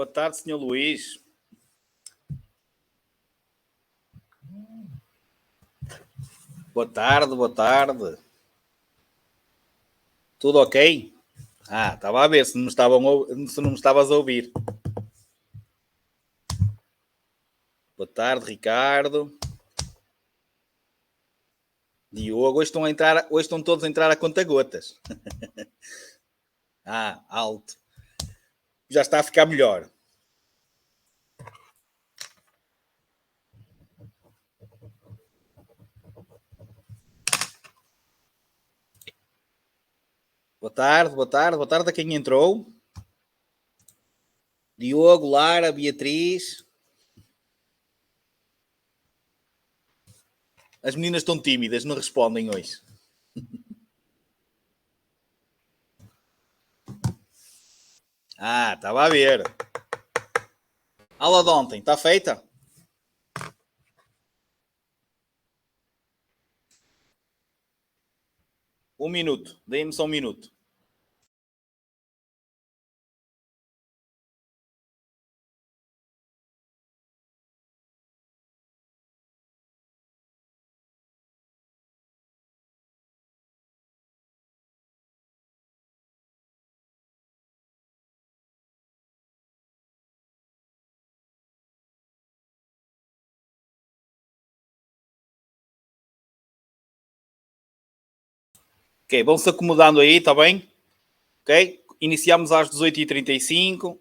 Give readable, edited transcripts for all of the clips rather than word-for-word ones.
Boa tarde, Sr. Luís. Boa tarde, boa tarde. Tudo ok? Estava a ver se não me estavas a ouvir. Boa tarde, Ricardo. Diogo, hoje estão todos a entrar a conta-gotas. Alto. Já está a ficar melhor. Boa tarde a quem entrou. Diogo, Lara, Beatriz. As meninas estão tímidas, não respondem hoje. Estava a ver. Aula de ontem, está feita? Um minuto, deem-me só um minuto. Ok, vão-se acomodando aí, está bem? Ok? Iniciamos às 18h35.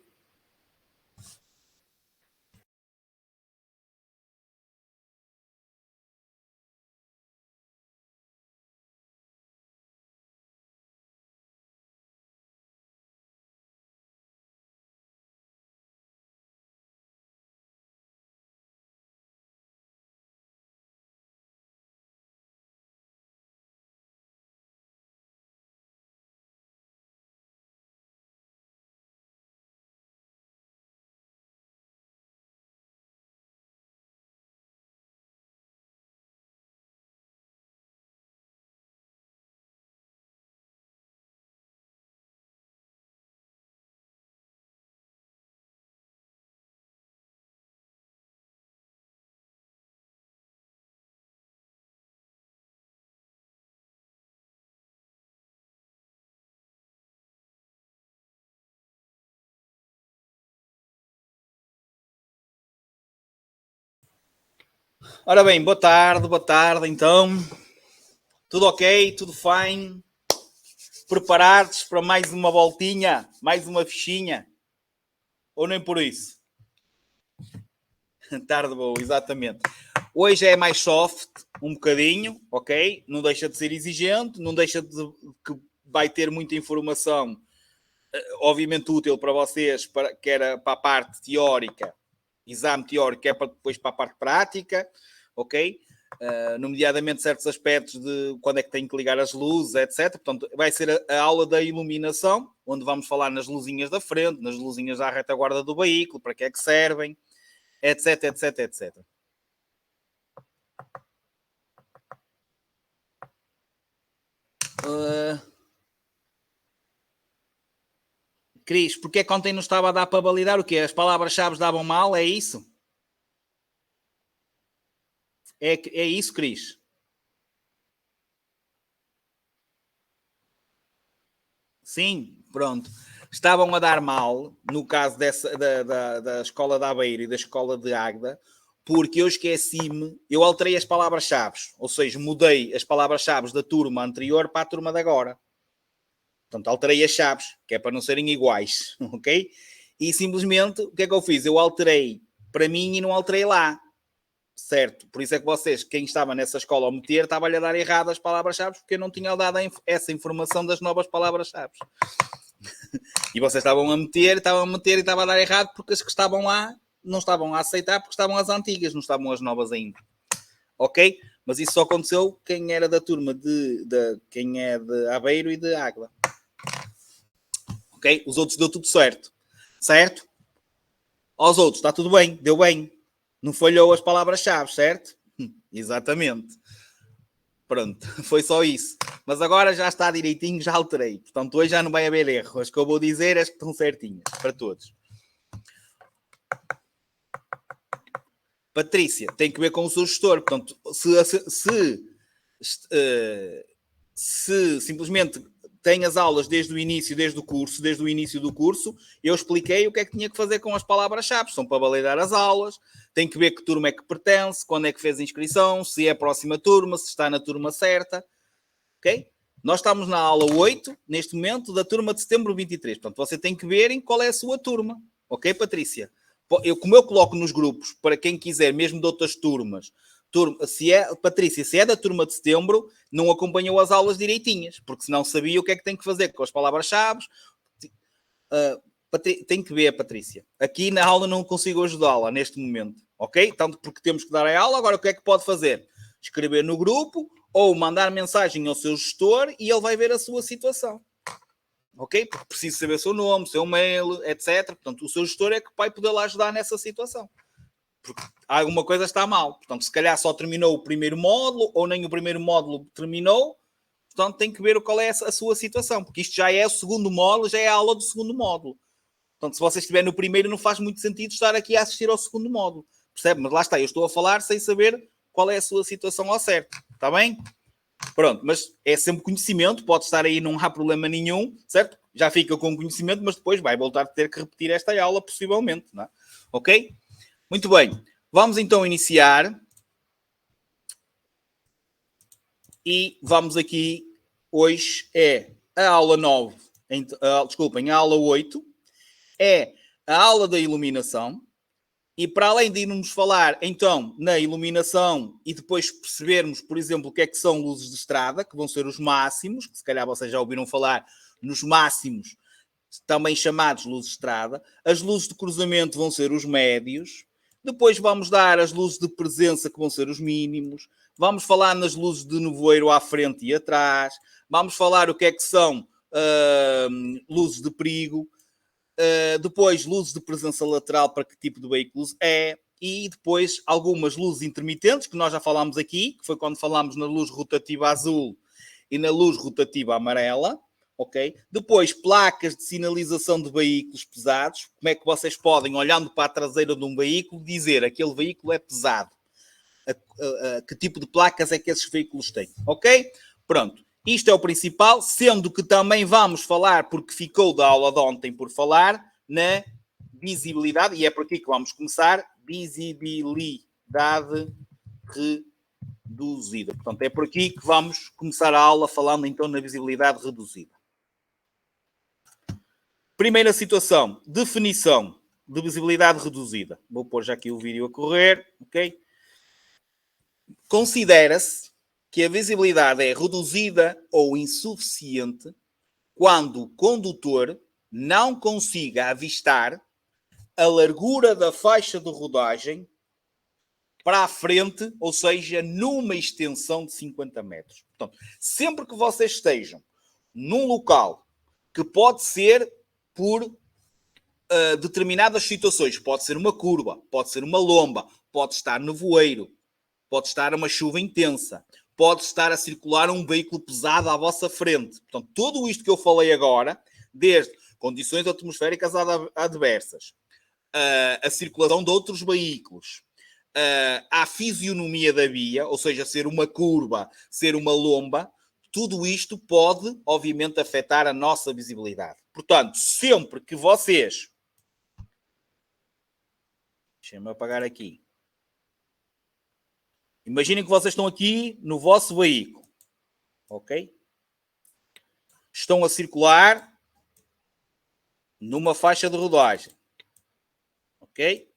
Ora bem, boa tarde, então. Tudo ok? Tudo fine? Preparados para mais uma voltinha? Mais uma fichinha? Ou nem por isso? Tarde boa, exatamente. Hoje é mais soft, um bocadinho, ok? Não deixa de ser exigente, não deixa de que vai ter muita informação, obviamente útil para vocês, quer para a parte teórica, exame teórico, quer para depois para a parte prática, ok? Nomeadamente certos aspectos de quando é que tem que ligar as luzes, etc. Portanto, vai ser a aula da iluminação, onde vamos falar nas luzinhas da frente, nas luzinhas da retaguarda do veículo, para que é que servem, etc, etc, etc. Cris, porque é que ontem não estava a dar para validar o quê? As palavras-chave davam mal? É isso? É isso, Cris? Sim, pronto. Estavam a dar mal, no caso da escola de Aveiro e da escola de Águeda, porque eu esqueci-me, eu alterei as palavras-chave, ou seja, mudei as palavras-chave da turma anterior para a turma de agora. Portanto, alterei as chaves, que é para não serem iguais, ok? E simplesmente, o que é que eu fiz? Eu alterei para mim e não alterei lá. Certo, por isso é que vocês, quem estava nessa escola ao meter, estava-lhe a dar errado as palavras-chave, porque eu não tinha dado essa informação das novas palavras-chave. E vocês estavam a meter e estava a dar errado, porque as que estavam lá não estavam a aceitar, porque estavam as antigas, não estavam as novas ainda. Ok? Mas isso só aconteceu quem era da turma quem é de Aveiro e de Águeda. Ok? Os outros deu tudo certo. Certo? Aos outros, está tudo bem, deu bem. Não falhou as palavras-chave, certo? Exatamente. Pronto, foi só isso. Mas agora já está direitinho, já alterei. Portanto, hoje já não vai haver erro. As que eu vou dizer as que estão certinhas para todos. Patrícia, tem que ver com o seu gestor. Portanto, se simplesmente tem as aulas desde o início do curso, eu expliquei o que é que tinha que fazer com as palavras-chave. São para validar as aulas, tem que ver que turma é que pertence, quando é que fez a inscrição, se é a próxima turma, se está na turma certa. Ok? Nós estamos na aula 8, neste momento, da turma de setembro 23. Portanto, você tem que ver em qual é a sua turma. Ok, Patrícia? Como eu coloco nos grupos, para quem quiser, mesmo de outras turmas, Patrícia, se é da turma de setembro, não acompanhou as aulas direitinhas, porque senão sabia o que é que tem que fazer com as palavras-chave. Tem que ver, Patrícia. Aqui na aula não consigo ajudá-la neste momento, ok? Tanto porque temos que dar a aula, agora o que é que pode fazer? Escrever no grupo ou mandar mensagem ao seu gestor e ele vai ver a sua situação. Ok? Porque precisa saber o seu nome, o seu mail, etc. Portanto, o seu gestor é que vai poder lá ajudar nessa situação. Porque alguma coisa está mal. Portanto, se calhar só terminou o primeiro módulo ou nem o primeiro módulo terminou. Portanto, tem que ver qual é a sua situação. Porque isto já é o segundo módulo, já é a aula do segundo módulo. Portanto, se você estiver no primeiro, não faz muito sentido estar aqui a assistir ao segundo módulo. Percebe? Mas lá está, eu estou a falar sem saber qual é a sua situação ao certo. Está bem? Pronto, mas é sempre conhecimento, pode estar aí, não há problema nenhum, certo? Já fica com conhecimento, mas depois vai voltar a ter que repetir esta aula, possivelmente, não é? Ok? Muito bem, vamos então iniciar. E vamos aqui, hoje é a aula 9, desculpem, a aula 8, é a aula da iluminação. E para além de irmos falar, então, na iluminação e depois percebermos, por exemplo, o que é que são luzes de estrada, que vão ser os máximos, que se calhar vocês já ouviram falar nos máximos, também chamados luzes de estrada. As luzes de cruzamento vão ser os médios. Depois vamos dar as luzes de presença, que vão ser os mínimos. Vamos falar nas luzes de nevoeiro à frente e atrás. Vamos falar o que é que são luzes de perigo. Depois, luzes de presença lateral para que tipo de veículos é. E depois, algumas luzes intermitentes, que nós já falámos aqui, que foi quando falámos na luz rotativa azul e na luz rotativa amarela. Ok? Depois, placas de sinalização de veículos pesados. Como é que vocês podem, olhando para a traseira de um veículo, dizer aquele veículo é pesado? Que tipo de placas é que esses veículos têm? Ok? Pronto. Isto é o principal, sendo que também vamos falar, porque ficou da aula de ontem por falar, na visibilidade, e é por aqui que vamos começar, visibilidade reduzida. Portanto, é por aqui que vamos começar a aula falando então na visibilidade reduzida. Primeira situação, definição de visibilidade reduzida. Vou pôr já aqui o vídeo a correr, ok? Considera-se que a visibilidade é reduzida ou insuficiente quando o condutor não consiga avistar a largura da faixa de rodagem para a frente, ou seja, numa extensão de 50 metros. Portanto, sempre que vocês estejam num local que pode ser por determinadas situações, pode ser uma curva, pode ser uma lomba, pode estar nevoeiro, pode estar uma chuva intensa, pode estar a circular um veículo pesado à vossa frente. Portanto, tudo isto que eu falei agora, desde condições atmosféricas adversas, a circulação de outros veículos, a fisionomia da via, ou seja, ser uma curva, ser uma lomba, tudo isto pode, obviamente, afetar a nossa visibilidade. Portanto, sempre que vocês... Deixem-me apagar aqui. Imaginem que vocês estão aqui no vosso veículo, ok? Estão a circular numa faixa de rodagem, ok?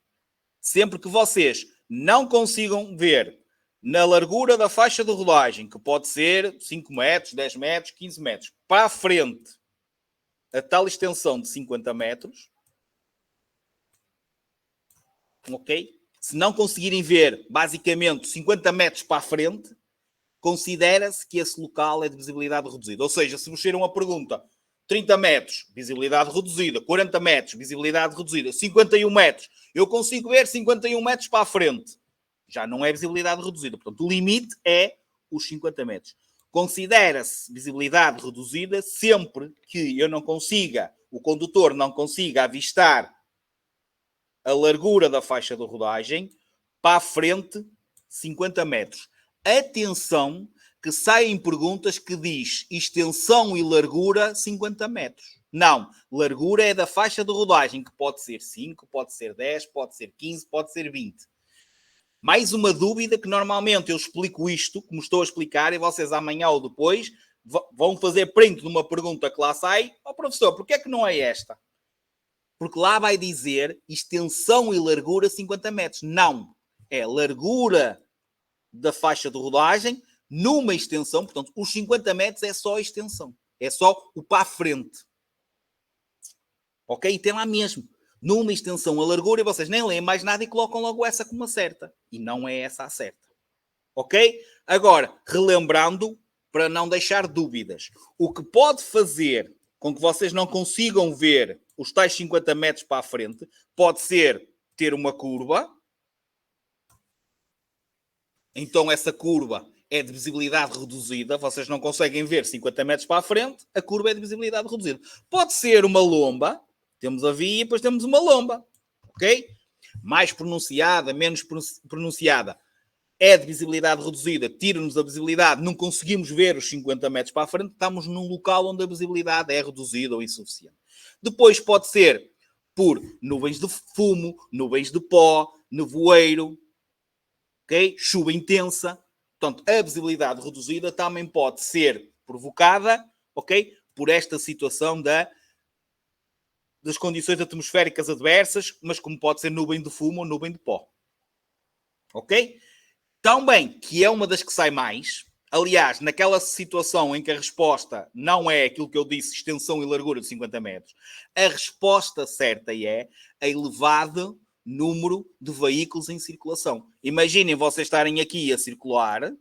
Sempre que vocês não consigam ver na largura da faixa de rodagem, que pode ser 5 metros, 10 metros, 15 metros, para a frente, a tal extensão de 50 metros, ok? Se não conseguirem ver, basicamente, 50 metros para a frente, considera-se que esse local é de visibilidade reduzida. Ou seja, se vos cheiram a pergunta, 30 metros, visibilidade reduzida, 40 metros, visibilidade reduzida, 51 metros, eu consigo ver 51 metros para a frente. Já não é visibilidade reduzida. Portanto, o limite é os 50 metros. Considera-se visibilidade reduzida sempre que eu não consiga, o condutor não consiga avistar a largura da faixa de rodagem para a frente, 50 metros. Atenção que saem perguntas que diz extensão e largura 50 metros. Não, largura é da faixa de rodagem, que pode ser 5, pode ser 10, pode ser 15, pode ser 20. Mais uma dúvida que normalmente eu explico isto, como estou a explicar, e vocês amanhã ou depois vão fazer print de uma pergunta que lá sai. Ó professor, porquê é que não é esta? Porque lá vai dizer extensão e largura 50 metros. Não, é largura da faixa de rodagem numa extensão. Portanto, os 50 metros é só a extensão. É só o para a frente. Ok? E tem lá mesmo. Numa extensão a largura, e vocês nem leem mais nada e colocam logo essa como a certa. E não é essa a certa. Ok? Agora, relembrando, para não deixar dúvidas, o que pode fazer com que vocês não consigam ver os tais 50 metros para a frente, pode ser ter uma curva. Então essa curva é de visibilidade reduzida. Vocês não conseguem ver 50 metros para a frente, a curva é de visibilidade reduzida. Pode ser uma lomba. Temos a via e depois temos uma lomba. Ok? Mais pronunciada, menos pronunciada. É de visibilidade reduzida, tira-nos a visibilidade, não conseguimos ver os 50 metros para a frente, estamos num local onde a visibilidade é reduzida ou insuficiente. Depois pode ser por nuvens de fumo, nuvens de pó, nevoeiro, okay? Chuva intensa. Portanto, a visibilidade reduzida também pode ser provocada, okay? Por esta situação das condições atmosféricas adversas, mas como pode ser nuvem de fumo ou nuvem de pó. Ok? Também, que é uma das que sai mais, aliás, naquela situação em que a resposta não é aquilo que eu disse, extensão e largura de 50 metros, a resposta certa é a elevado número de veículos em circulação. Imaginem vocês estarem aqui a circular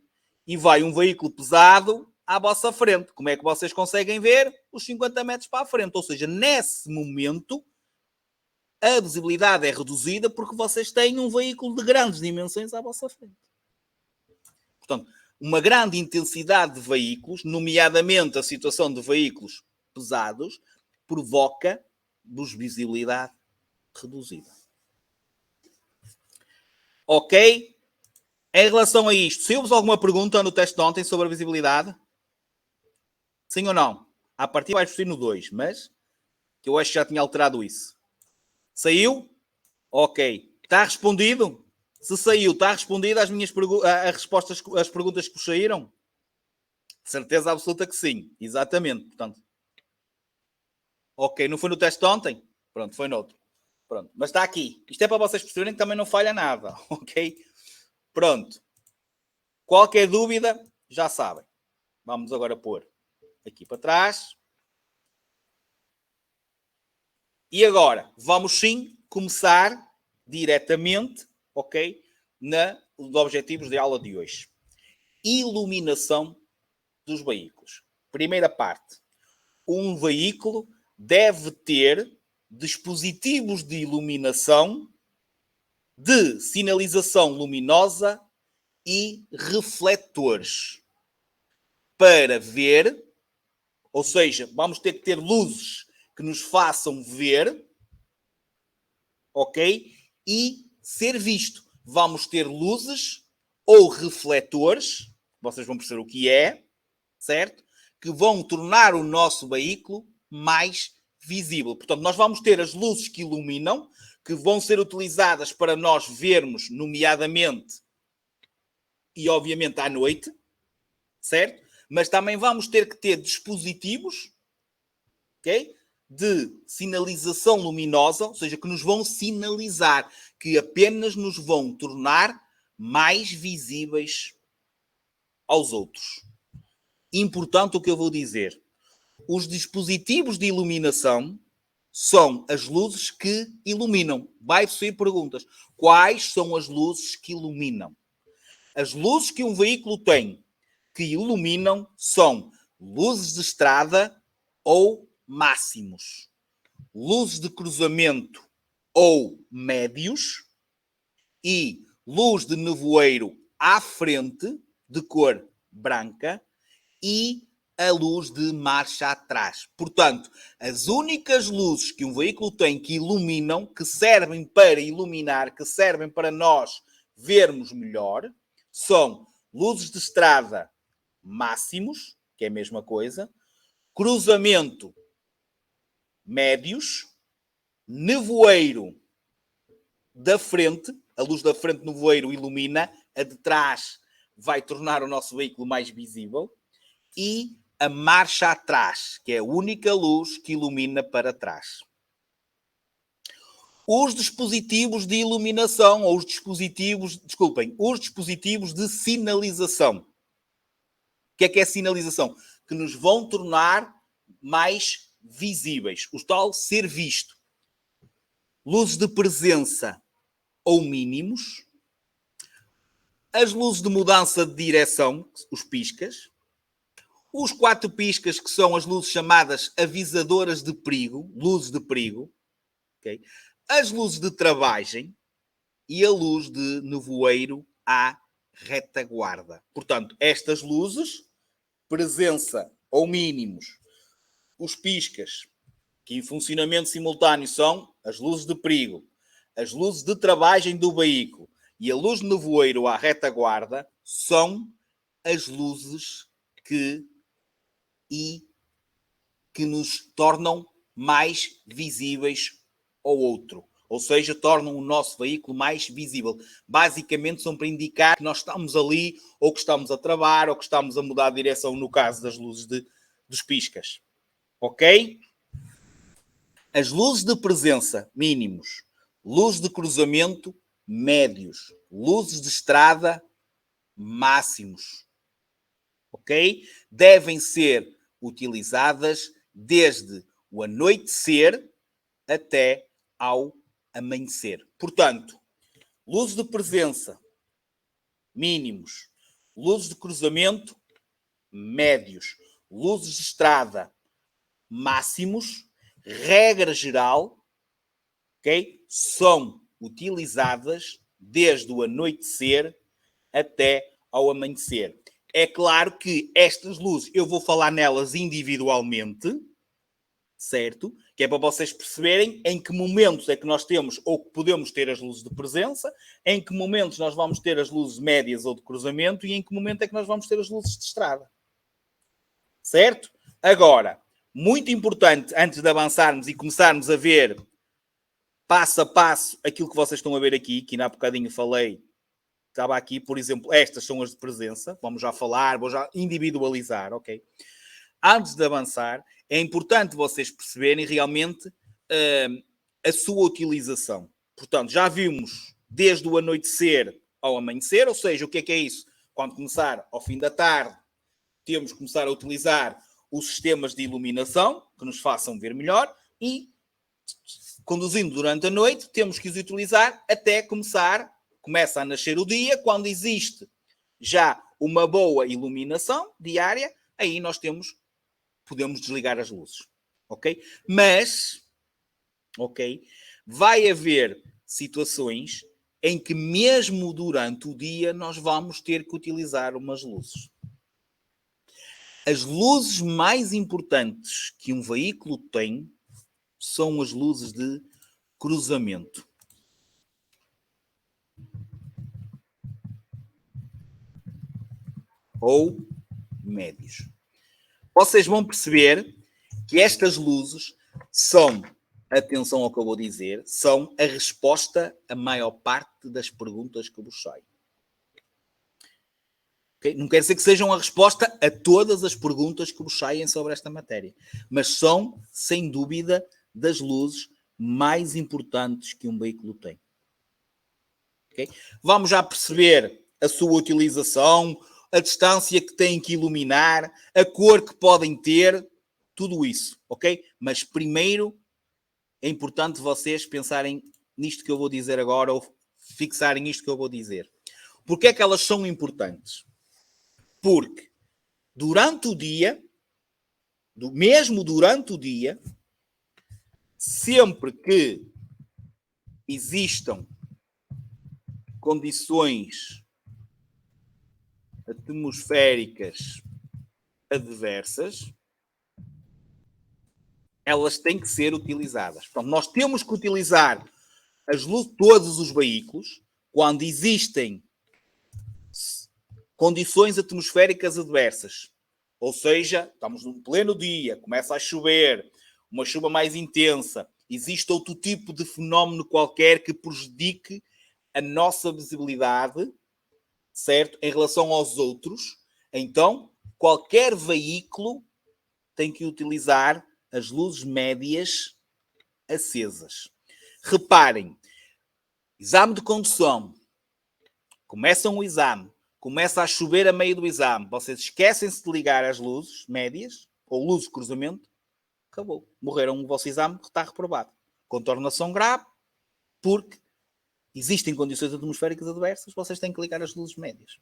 e vai um veículo pesado à vossa frente. Como é que vocês conseguem ver? Os 50 metros para a frente. Ou seja, nesse momento, a visibilidade é reduzida porque vocês têm um veículo de grandes dimensões à vossa frente. Portanto, uma grande intensidade de veículos, nomeadamente a situação de veículos pesados, provoca-vos visibilidade reduzida. Ok? Em relação a isto, saiu-vos alguma pergunta no teste de ontem sobre a visibilidade? Sim ou não? A partir vai discutir no 2, mas que eu acho que já tinha alterado isso. Saiu? Ok. Está respondido? Se saiu, está respondido às minhas respostas, às perguntas que vos saíram? Certeza absoluta que sim. Exatamente. Portanto, ok, não foi no teste de ontem? Pronto, foi no outro. Pronto, mas está aqui. Isto é para vocês perceberem que também não falha nada. Ok? Pronto. Qualquer dúvida, já sabem. Vamos agora pôr aqui para trás. E agora, vamos sim começar diretamente, ok? Nos objetivos de aula de hoje. Iluminação dos veículos. Primeira parte. Um veículo deve ter dispositivos de iluminação, de sinalização luminosa e refletores para ver, ou seja, vamos ter que ter luzes que nos façam ver, ok? E ser visto. Vamos ter luzes ou refletores, vocês vão perceber o que é, certo? Que vão tornar o nosso veículo mais visível. Portanto, nós vamos ter as luzes que iluminam, que vão ser utilizadas para nós vermos, nomeadamente, e obviamente à noite, certo? Mas também vamos ter que ter dispositivos, ok? De sinalização luminosa, ou seja, que nos vão sinalizar, que apenas nos vão tornar mais visíveis aos outros. Importante o que eu vou dizer. Os dispositivos de iluminação são as luzes que iluminam. Vai ser perguntas. Quais são as luzes que iluminam? As luzes que um veículo tem que iluminam são luzes de estrada ou máximos, luzes de cruzamento ou médios e luz de nevoeiro à frente de cor branca e a luz de marcha atrás. Portanto, as únicas luzes que um veículo tem que iluminam, que servem para iluminar, que servem para nós vermos melhor são luzes de estrada máximos, que é a mesma coisa, cruzamento médios, nevoeiro da frente, a luz da frente no nevoeiro ilumina, a de trás vai tornar o nosso veículo mais visível, e a marcha atrás, que é a única luz que ilumina para trás. Os dispositivos de iluminação, ou os dispositivos de sinalização. O que é sinalização? Que nos vão tornar mais visíveis. O tal ser visto. Luzes de presença ou mínimos. As luzes de mudança de direção, os piscas. Os 4 piscas, que são as luzes chamadas avisadoras de perigo, luzes de perigo. Okay? As luzes de travagem e a luz de nevoeiro à retaguarda. Portanto, estas luzes, presença ou mínimos, os piscas, que em funcionamento simultâneo são as luzes de perigo, as luzes de travagem do veículo e a luz de nevoeiro à retaguarda, são as luzes que nos tornam mais visíveis ao outro. Ou seja, tornam o nosso veículo mais visível. Basicamente são para indicar que nós estamos ali, ou que estamos a travar, ou que estamos a mudar de direção, no caso das luzes dos piscas. Ok? As luzes de presença, mínimos. Luzes de cruzamento, médios. Luzes de estrada, máximos. Ok? Devem ser utilizadas desde o anoitecer até ao amanhecer. Portanto, luzes de presença, mínimos. Luzes de cruzamento, médios. Luzes de estrada, máximos. Regra geral, ok? São utilizadas desde o anoitecer até ao amanhecer. É claro que estas luzes, eu vou falar nelas individualmente, certo? Que é para vocês perceberem em que momentos é que nós temos ou que podemos ter as luzes de presença, em que momentos nós vamos ter as luzes médias ou de cruzamento e em que momento é que nós vamos ter as luzes de estrada. Certo? Agora, muito importante, antes de avançarmos e começarmos a ver passo a passo aquilo que vocês estão a ver aqui, que ainda há bocadinho falei, estava aqui, por exemplo, estas são as de presença, vamos já falar, vou já individualizar, ok? Antes de avançar, é importante vocês perceberem realmente a sua utilização. Portanto, já vimos desde o anoitecer ao amanhecer, ou seja, o que é isso? Quando começar ao fim da tarde, temos que começar a utilizar os sistemas de iluminação que nos façam ver melhor e, conduzindo durante a noite, temos que os utilizar até começa a nascer o dia, quando existe já uma boa iluminação diária, aí nós podemos desligar as luzes, ok? Mas, ok, vai haver situações em que mesmo durante o dia nós vamos ter que utilizar umas luzes. As luzes mais importantes que um veículo tem são as luzes de cruzamento. Ou médios. Vocês vão perceber que estas luzes são, atenção ao que eu vou dizer, são a resposta à maior parte das perguntas que vos saem. Okay? Não quer dizer que sejam a resposta a todas as perguntas que vos saem sobre esta matéria, mas são, sem dúvida, das luzes mais importantes que um veículo tem. Okay? Vamos já perceber a sua utilização, a distância que têm que iluminar, a cor que podem ter, tudo isso, ok? Mas primeiro é importante vocês pensarem nisto que eu vou dizer agora ou fixarem isto que eu vou dizer. Porquê é que elas são importantes? Porque durante o dia, mesmo durante o dia, sempre que existam condições atmosféricas adversas, elas têm que ser utilizadas. Portanto, nós temos que utilizar as luzes, todos os veículos, quando existem condições atmosféricas adversas, ou seja, estamos no pleno dia, começa a chover, uma chuva mais intensa, existe outro tipo de fenómeno qualquer que prejudique a nossa visibilidade, certo? Em relação aos outros, então qualquer veículo tem que utilizar as luzes médias acesas. Reparem, exame de condução, começam o exame, começa a chover a meio do exame, vocês esquecem-se de ligar as luzes médias, ou luzes de cruzamento, acabou. Morreram o vosso exame, está reprovado. Contornação grave, porque existem condições atmosféricas adversas, vocês têm que ligar as luzes médias.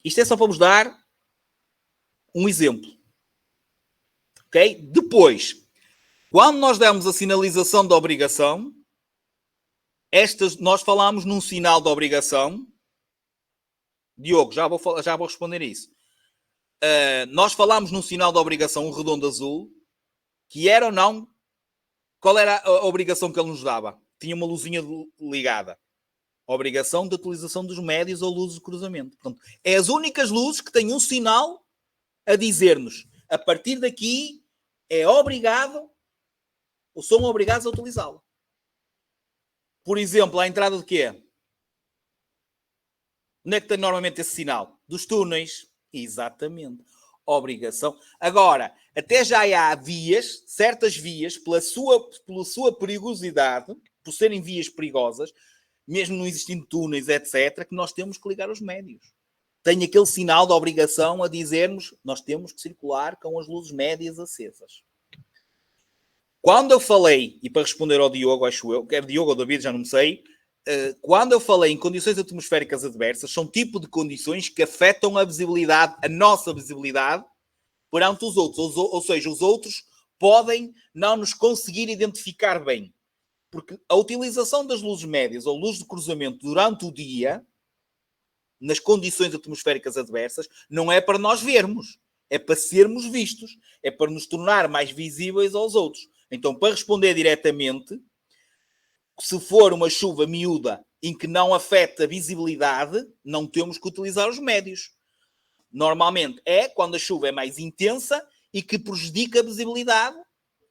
Isto é só para vos dar um exemplo. Ok? Depois, quando nós damos a sinalização de obrigação, nós falamos num sinal de obrigação. Diogo, já vou responder isso. Nós falámos num sinal de obrigação, um redondo azul, que era ou não, qual era a obrigação que ele nos dava? Tinha uma luzinha ligada. Obrigação de utilização dos médios ou luzes de cruzamento. Portanto, é as únicas luzes que têm um sinal a dizer-nos, a partir daqui é obrigado, ou são obrigados a utilizá-la. Por exemplo, à entrada de quê? Onde é que tem normalmente esse sinal? Dos túneis. Exatamente. Obrigação. Agora, até já há vias, certas vias, pela sua perigosidade, por serem vias perigosas, mesmo não existindo túneis, etc., que nós temos que ligar os médios. Tem aquele sinal de obrigação a dizer-nos nós temos que circular com as luzes médias acesas. Quando eu falei, e para responder ao Diogo, acho eu, quer Diogo ou David, já não sei, quando eu falei em condições atmosféricas adversas, são tipo de condições que afetam a visibilidade, a nossa visibilidade, perante os outros. Ou seja, os outros podem não nos conseguir identificar bem. Porque a utilização das luzes médias ou luzes de cruzamento durante o dia, nas condições atmosféricas adversas, não é para nós vermos. É para sermos vistos. É para nos tornar mais visíveis aos outros. Então, para responder diretamente, se for uma chuva miúda em que não afeta a visibilidade, não temos que utilizar os médios. Normalmente é quando a chuva é mais intensa e que prejudica a visibilidade,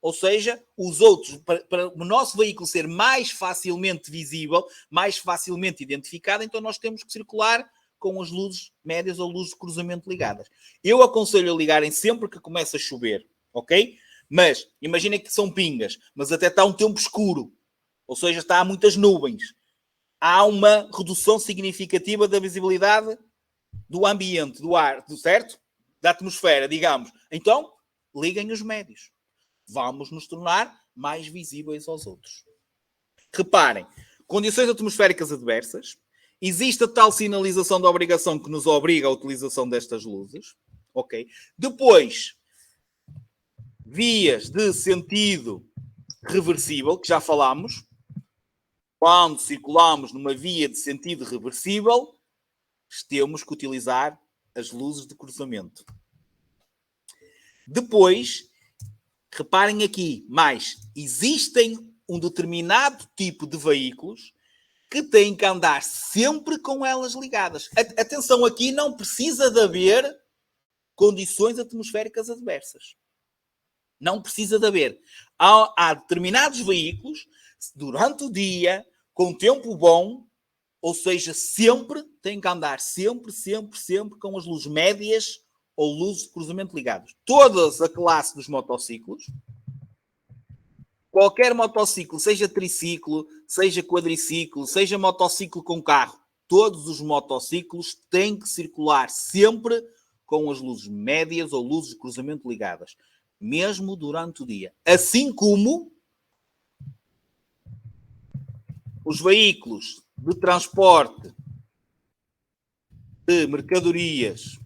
ou seja, os outros, para o nosso veículo ser mais facilmente visível, mais facilmente identificado, então nós temos que circular com as luzes médias ou luzes de cruzamento ligadas. Eu aconselho a ligarem sempre que começa a chover, ok? Mas imaginem que são pingas, mas até está um tempo escuro, ou seja, está há muitas nuvens. Há uma redução significativa da visibilidade do ambiente, do ar, certo? Da atmosfera, digamos. Então, liguem os médios. Vamos nos tornar mais visíveis aos outros. Reparem, condições atmosféricas adversas. Existe a tal sinalização de obrigação que nos obriga à utilização destas luzes. Ok? Depois, vias de sentido reversível, que já falámos. Quando circulamos numa via de sentido reversível, temos que utilizar as luzes de cruzamento. Depois, reparem aqui, existem um determinado tipo de veículos que têm que andar sempre com elas ligadas. Atenção, aqui não precisa de haver condições atmosféricas adversas. Não precisa de haver. Há determinados veículos, durante o dia, com tempo bom, ou seja, sempre tem que andar sempre com as luzes médias ou luzes de cruzamento ligadas. Todas a classe dos motociclos, qualquer motociclo, seja triciclo, seja quadriciclo, seja motociclo com carro, todos os motociclos têm que circular sempre com as luzes médias ou luzes de cruzamento ligadas, mesmo durante o dia. Assim como os veículos de transporte de mercadorias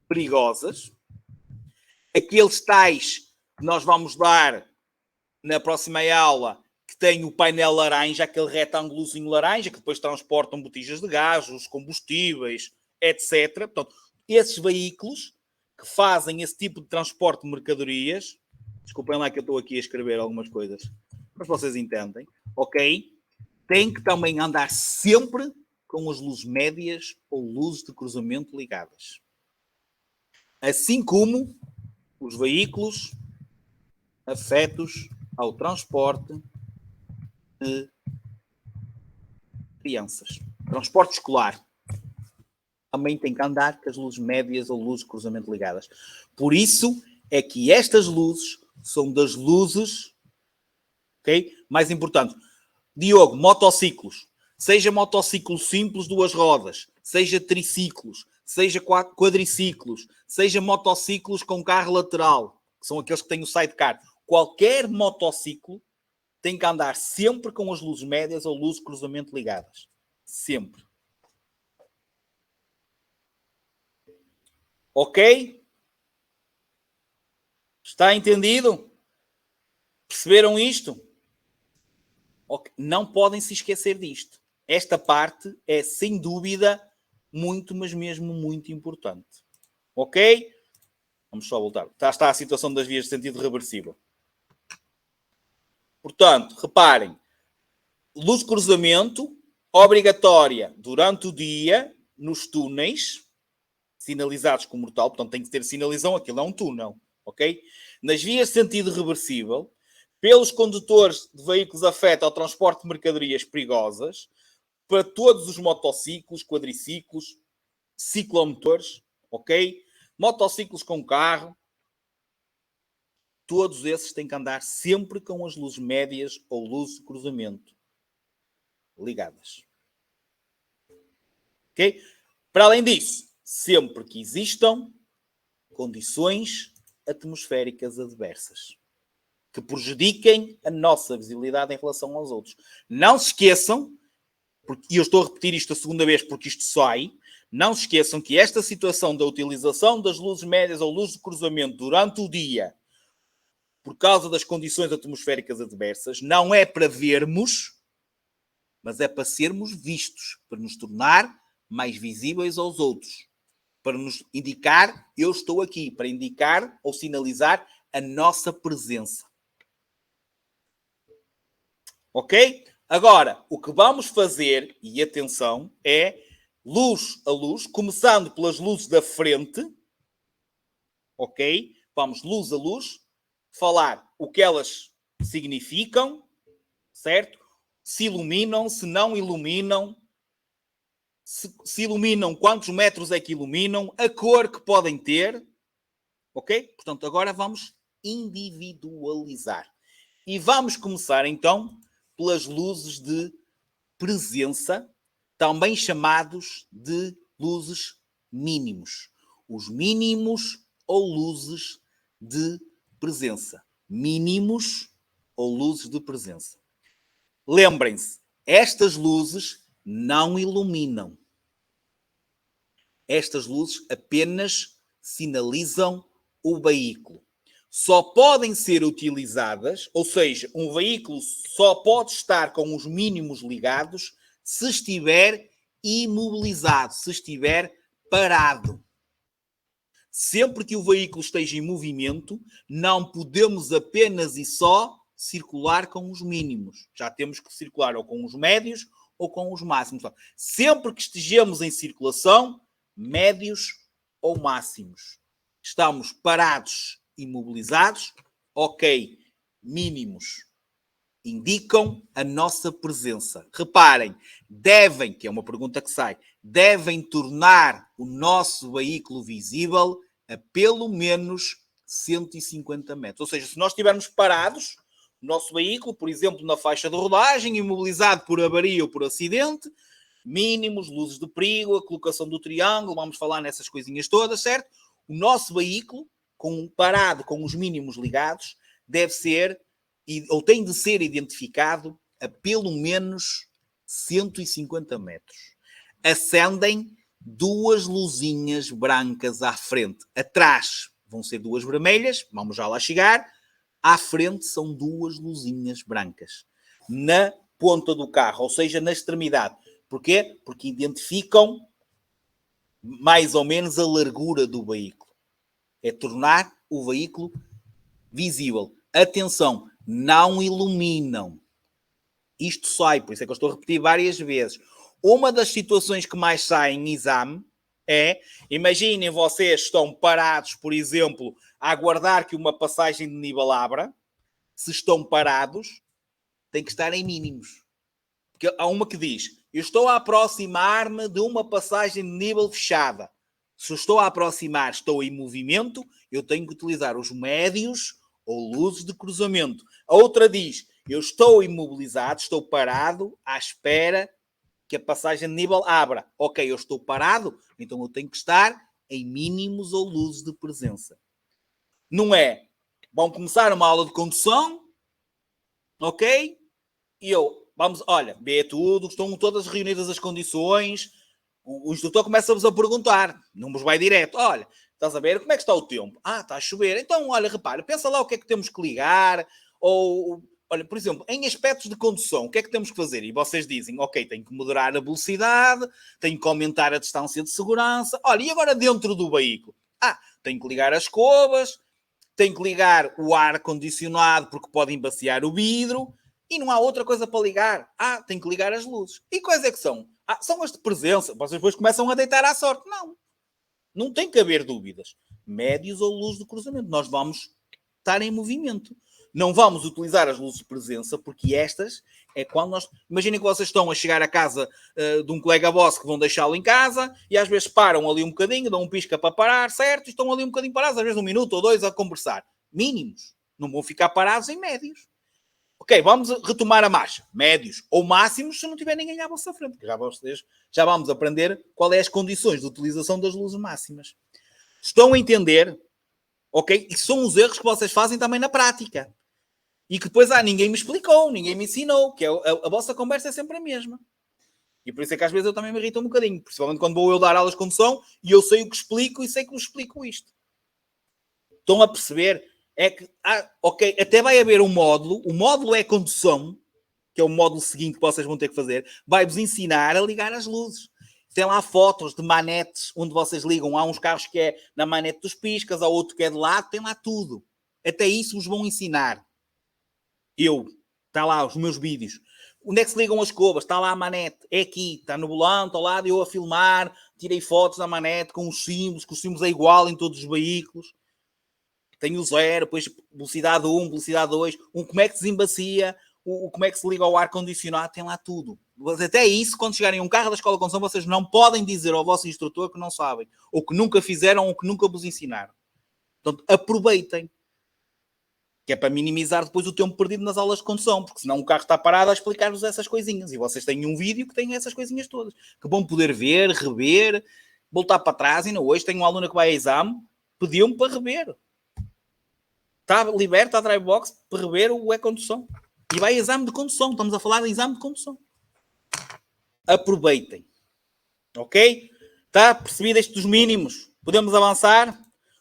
perigosas, aqueles tais que nós vamos dar na próxima aula, que tem o painel laranja, aquele retângulozinho laranja, que depois transportam botijas de gás, os combustíveis, etc. Portanto, esses veículos que fazem esse tipo de transporte de mercadorias, desculpem lá que eu estou aqui a escrever algumas coisas, mas vocês entendem, ok? tem que também andar sempre com as luzes médias ou luzes de cruzamento ligadas. Assim como os veículos afetos ao transporte de crianças. Transporte escolar também tem que andar com as luzes médias ou luzes de cruzamento ligadas. Por isso é que estas luzes são das luzes, ok? Mais importante. Diogo, motociclos. Seja motociclo simples, 2 rodas, seja triciclos, seja quadriciclos, seja motociclos com carro lateral, que são aqueles que têm o sidecar. Qualquer motociclo tem que andar sempre com as luzes médias ou luzes de cruzamento ligadas. Sempre. Ok? Está entendido? Perceberam isto? Okay. Não podem se esquecer disto. Esta parte é, sem dúvida, muito, mas mesmo muito importante. Ok? Vamos só voltar. Está a situação das vias de sentido reversível. Portanto, reparem. Luz de cruzamento obrigatória durante o dia nos túneis, sinalizados como tal. Portanto, tem que ter sinalização. Aquilo é um túnel. Ok? Nas vias de sentido reversível, pelos condutores de veículos afetos ao transporte de mercadorias perigosas, para todos os motociclos, quadriciclos, ciclomotores, ok? Motociclos com carro, todos esses têm que andar sempre com as luzes médias ou luzes de cruzamento ligadas. Ok? Para além disso, sempre que existam condições atmosféricas adversas que prejudiquem a nossa visibilidade em relação aos outros. Não se esqueçam, e eu estou a repetir isto a segunda vez porque isto sai, não se esqueçam que esta situação da utilização das luzes médias ou luzes de cruzamento durante o dia, por causa das condições atmosféricas adversas, não é para vermos, mas é para sermos vistos, para nos tornar mais visíveis aos outros, para nos indicar, eu estou aqui, para indicar ou sinalizar a nossa presença. Ok? Agora, o que vamos fazer, e atenção, é luz a luz, começando pelas luzes da frente, ok? Vamos luz a luz, falar o que elas significam, certo? Se iluminam, se não iluminam, se iluminam, quantos metros é que iluminam, a cor que podem ter, ok? Portanto, agora vamos individualizar. E vamos começar, então, pelas luzes de presença, também chamados de luzes mínimos. Os mínimos ou luzes de presença. Mínimos ou luzes de presença. Lembrem-se, estas luzes não iluminam. Estas luzes apenas sinalizam o veículo. Só podem ser utilizadas, ou seja, um veículo só pode estar com os mínimos ligados se estiver imobilizado, se estiver parado. Sempre que o veículo esteja em movimento, não podemos apenas e só circular com os mínimos. Já temos que circular ou com os médios ou com os máximos. Sempre que estejamos em circulação, médios ou máximos. Estamos parados, imobilizados, ok, mínimos. Indicam a nossa presença. Reparem, devem, que é uma pergunta que sai, devem tornar o nosso veículo visível a pelo menos 150 metros. Ou seja, se nós estivermos parados, o nosso veículo, por exemplo, na faixa de rodagem, imobilizado por avaria ou por acidente, mínimos, luzes de perigo, a colocação do triângulo, vamos falar nessas coisinhas todas, certo? O nosso veículo, parado com os mínimos ligados, deve ser, ou tem de ser identificado a pelo menos 150 metros. Acendem 2 luzinhas brancas à frente. Atrás vão ser 2 vermelhas, vamos já lá chegar. À frente são 2 luzinhas brancas. Na ponta do carro, ou seja, na extremidade. Porquê? Porque identificam mais ou menos a largura do veículo. É tornar o veículo visível. Atenção, não iluminam. Isto sai, por isso é que eu estou a repetir várias vezes. Uma das situações que mais sai em exame é, imaginem vocês estão parados, por exemplo, a aguardar que uma passagem de nível abra. Se estão parados, tem que estar em mínimos. Porque há uma que diz, eu estou a aproximar-me de uma passagem de nível fechada. Se estou a aproximar, estou em movimento, eu tenho que utilizar os médios ou luzes de cruzamento. A outra diz, eu estou imobilizado, estou parado, à espera que a passagem de nível abra. Ok, eu estou parado, então eu tenho que estar em mínimos ou luzes de presença. Não é, vão começar uma aula de condução, ok? E eu, vamos, olha, vê tudo, estão todas reunidas as condições. O instrutor começa-vos a perguntar, não vos vai direto. Olha, estás a ver, como é que está o tempo? Ah, está a chover. Então, olha, repara, pensa lá o que é que temos que ligar. Ou, olha, por exemplo, em aspectos de condução, o que é que temos que fazer? E vocês dizem, ok, tenho que moderar a velocidade, tenho que aumentar a distância de segurança. Olha, e agora dentro do veículo? Ah, tenho que ligar as escovas, tenho que ligar o ar-condicionado porque pode embaciar o vidro. E não há outra coisa para ligar. Ah, tem que ligar as luzes. E quais é que são? Ah, são as de presença. Vocês depois começam a deitar à sorte. Não. Não tem que haver dúvidas. Médios ou luz de cruzamento. Nós vamos estar em movimento. Não vamos utilizar as luzes de presença, porque estas é quando nós... Imaginem que vocês estão a chegar à casa de um colega vosso que vão deixá-lo em casa e às vezes param ali um bocadinho, dão um pisca para parar, certo? E estão ali um bocadinho parados, às vezes 1 minuto ou 2 a conversar. Mínimos. Não vão ficar parados em médios. Ok, vamos retomar a marcha. Médios ou máximos se não tiver ninguém à vossa frente. Já vamos aprender qual é as condições de utilização das luzes máximas. Estão a entender? Ok? E são os erros que vocês fazem também na prática. E que depois, ninguém me explicou, ninguém me ensinou. Que a vossa conversa é sempre a mesma. E por isso é que às vezes eu também me irrito um bocadinho. Principalmente quando vou eu dar aulas de condução e eu sei o que explico e sei que vos explico isto. Estão a perceber? É que, ok, até vai haver um módulo. O módulo é condução, que é o módulo seguinte que vocês vão ter que fazer. Vai-vos ensinar a ligar as luzes. Tem lá fotos de manetes onde vocês ligam. Há uns carros que é na manete dos piscas, há outro que é de lado. Tem lá tudo. Até isso vos vão ensinar. Está lá os meus vídeos. Onde é que se ligam as escovas? Está lá a manete. É aqui. Está no volante, ao lado, eu a filmar. Tirei fotos da manete com os símbolos, que os símbolos é igual em todos os veículos. Tem o 0, depois velocidade 1, velocidade 2, como é que desembacia, como é que se liga ao ar-condicionado, tem lá tudo. Mas até isso, quando chegarem a um carro da escola de condução, vocês não podem dizer ao vosso instrutor que não sabem, ou que nunca fizeram, ou que nunca vos ensinaram. Portanto, aproveitem. Que é para minimizar depois o tempo perdido nas aulas de condução, porque senão o carro está parado a explicar-vos essas coisinhas. E vocês têm um vídeo que tem essas coisinhas todas, que vão poder ver, rever, voltar para trás. E não, hoje tenho uma aluna que vai a exame, pediu-me para rever. Está liberto a drive box para rever o e-condução. E vai a exame de condução. Estamos a falar de exame de condução. Aproveitem. Ok? Está percebido estes dos mínimos? Podemos avançar?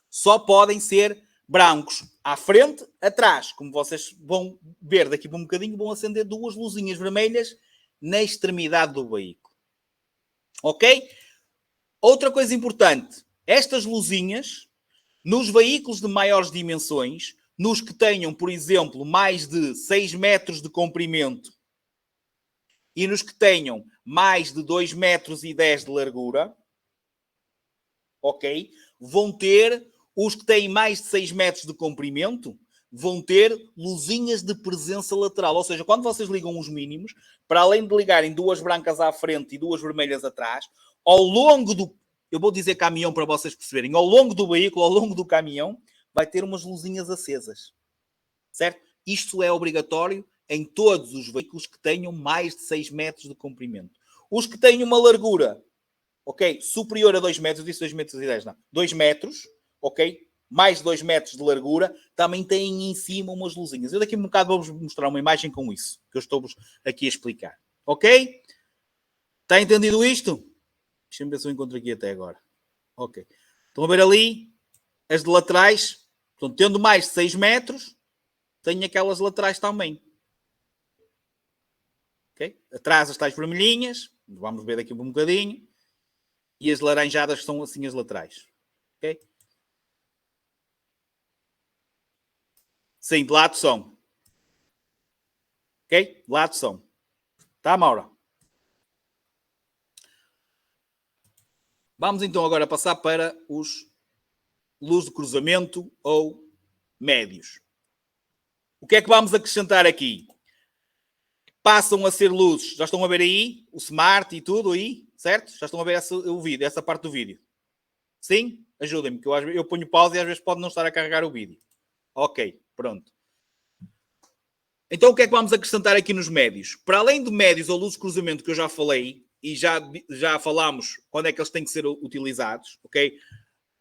Só podem ser brancos. À frente, atrás. Como vocês vão ver daqui para um bocadinho, vão acender 2 luzinhas vermelhas na extremidade do veículo. Ok? Outra coisa importante. Estas luzinhas, nos veículos de maiores dimensões, nos que tenham, por exemplo, mais de 6 metros de comprimento e nos que tenham mais de 2 metros e 10 de largura, ok? Vão ter, os que têm mais de 6 metros de comprimento, vão ter luzinhas de presença lateral. Ou seja, quando vocês ligam os mínimos, para além de ligarem 2 brancas à frente e 2 vermelhas atrás, ao longo do... Eu vou dizer caminhão para vocês perceberem. Ao longo do veículo, ao longo do caminhão, vai ter umas luzinhas acesas. Certo? Isto é obrigatório em todos os veículos que tenham mais de 6 metros de comprimento. Os que têm uma largura, ok, superior a 2 metros, disse 2 metros e 10, não, 2 metros, ok, mais de 2 metros de largura, também têm em cima umas luzinhas. Eu daqui a um bocado vou-vos mostrar uma imagem com isso, que eu estou-vos aqui a explicar. Ok? Está entendido isto? Deixa-me ver se eu encontro aqui até agora. Ok. Estão a ver ali? As de laterais, portanto, tendo mais de 6 metros, tem aquelas laterais também. Okay? Atrás as tais vermelhinhas, vamos ver daqui um bocadinho, e as laranjadas são assim as laterais. Ok? Sim, de lado são. Ok? De lado são. Tá, Maura? Vamos então agora passar para os luz de cruzamento ou médios. O que é que vamos acrescentar aqui? Passam a ser luzes, já estão a ver aí? O smart e tudo aí, certo? Já estão a ver essa parte do vídeo? Sim? Ajudem-me, que eu ponho pausa e às vezes pode não estar a carregar o vídeo. Ok, pronto. Então o que é que vamos acrescentar aqui nos médios? Para além de médios ou luzes de cruzamento que eu já falei, e já falámos quando é que eles têm que ser utilizados, ok?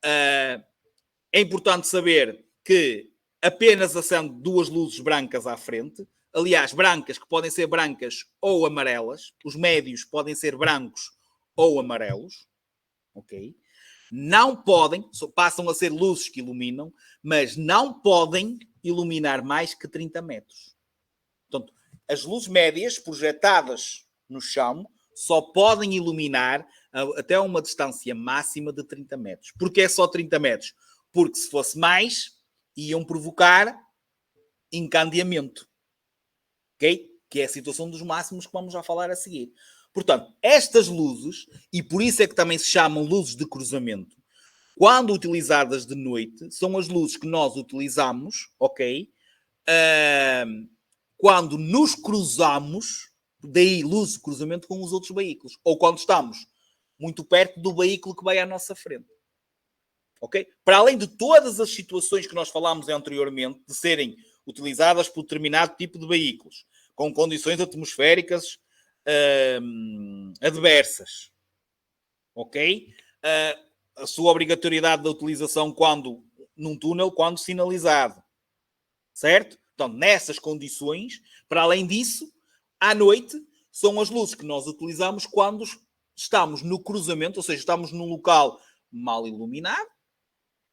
É importante saber que apenas acende duas luzes brancas à frente. Aliás, brancas que podem ser brancas ou amarelas. Os médios podem ser brancos ou amarelos. Ok? Não podem, passam a ser luzes que iluminam, mas não podem iluminar mais que 30 metros. Portanto, as luzes médias projetadas no chão só podem iluminar até uma distância máxima de 30 metros. Porquê é só 30 metros? Porque se fosse mais, iam provocar encandeamento. Ok? Que é a situação dos máximos que vamos já falar a seguir. Portanto, estas luzes, e por isso é que também se chamam luzes de cruzamento, quando utilizadas de noite, são as luzes que nós utilizamos, ok? Quando nos cruzamos, daí luz de cruzamento com os outros veículos, ou quando estamos muito perto do veículo que vai à nossa frente. Ok? Para além de todas as situações que nós falámos anteriormente, de serem utilizadas por determinado tipo de veículos, com condições atmosféricas adversas. Ok? A sua obrigatoriedade da utilização num túnel, quando sinalizado. Certo? Então, nessas condições, para além disso, à noite, são as luzes que nós utilizamos quando estamos no cruzamento, ou seja, estamos num local mal iluminado,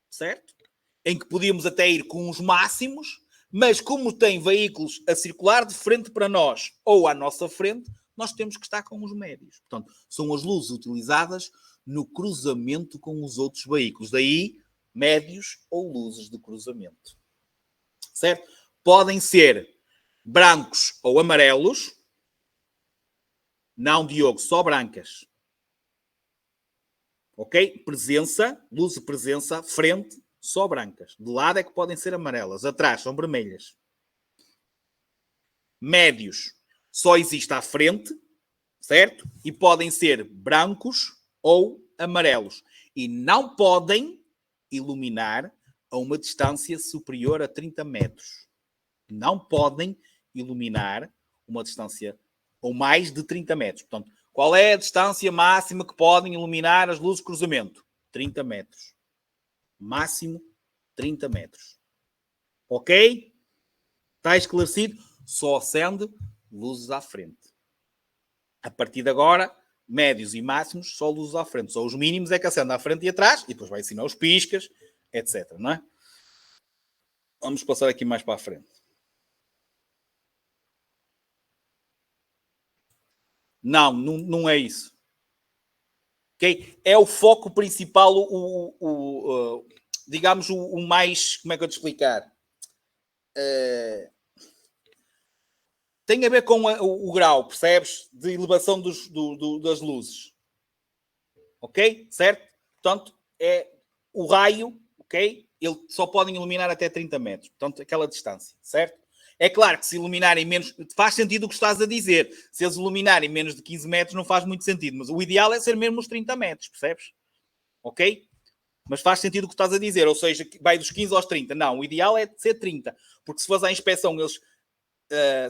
certo? Em que podíamos até ir com os máximos, mas como tem veículos a circular de frente para nós ou à nossa frente, nós temos que estar com os médios. Portanto, são as luzes utilizadas no cruzamento com os outros veículos. Daí, médios ou luzes de cruzamento. Certo? Podem ser brancos ou amarelos. Não, Diogo, só brancas. Ok? Presença, luz de presença, frente, só brancas. De lado é que podem ser amarelas. Atrás são vermelhas. Médios, só existe à frente, certo? E podem ser brancos ou amarelos. E não podem iluminar a uma distância superior a 30 metros. Não podem iluminar uma distância ou mais de 30 metros. Portanto, qual é a distância máxima que podem iluminar as luzes de cruzamento? 30 metros. Máximo 30 metros. Ok? Está esclarecido? Só acende luzes à frente. A partir de agora, médios e máximos, só luzes à frente. Só os mínimos é que acende à frente e atrás, e depois vai ensinar os piscas, etc. Não é? Vamos passar aqui mais para a frente. Não é isso. Okay? É o foco principal, digamos, o mais... Como é que eu te explicar? Tem a ver com o grau, percebes? De elevação das luzes. Ok? Certo? Portanto, é o raio, ok? Ele só podem iluminar até 30 metros. Portanto, aquela distância, certo? É claro que se iluminarem menos... Faz sentido o que estás a dizer. Se eles iluminarem menos de 15 metros, não faz muito sentido. Mas o ideal é ser mesmo os 30 metros, percebes? Ok? Mas faz sentido o que estás a dizer. Ou seja, vai dos 15 aos 30. Não, o ideal é ser 30. Porque se faz à inspeção, eles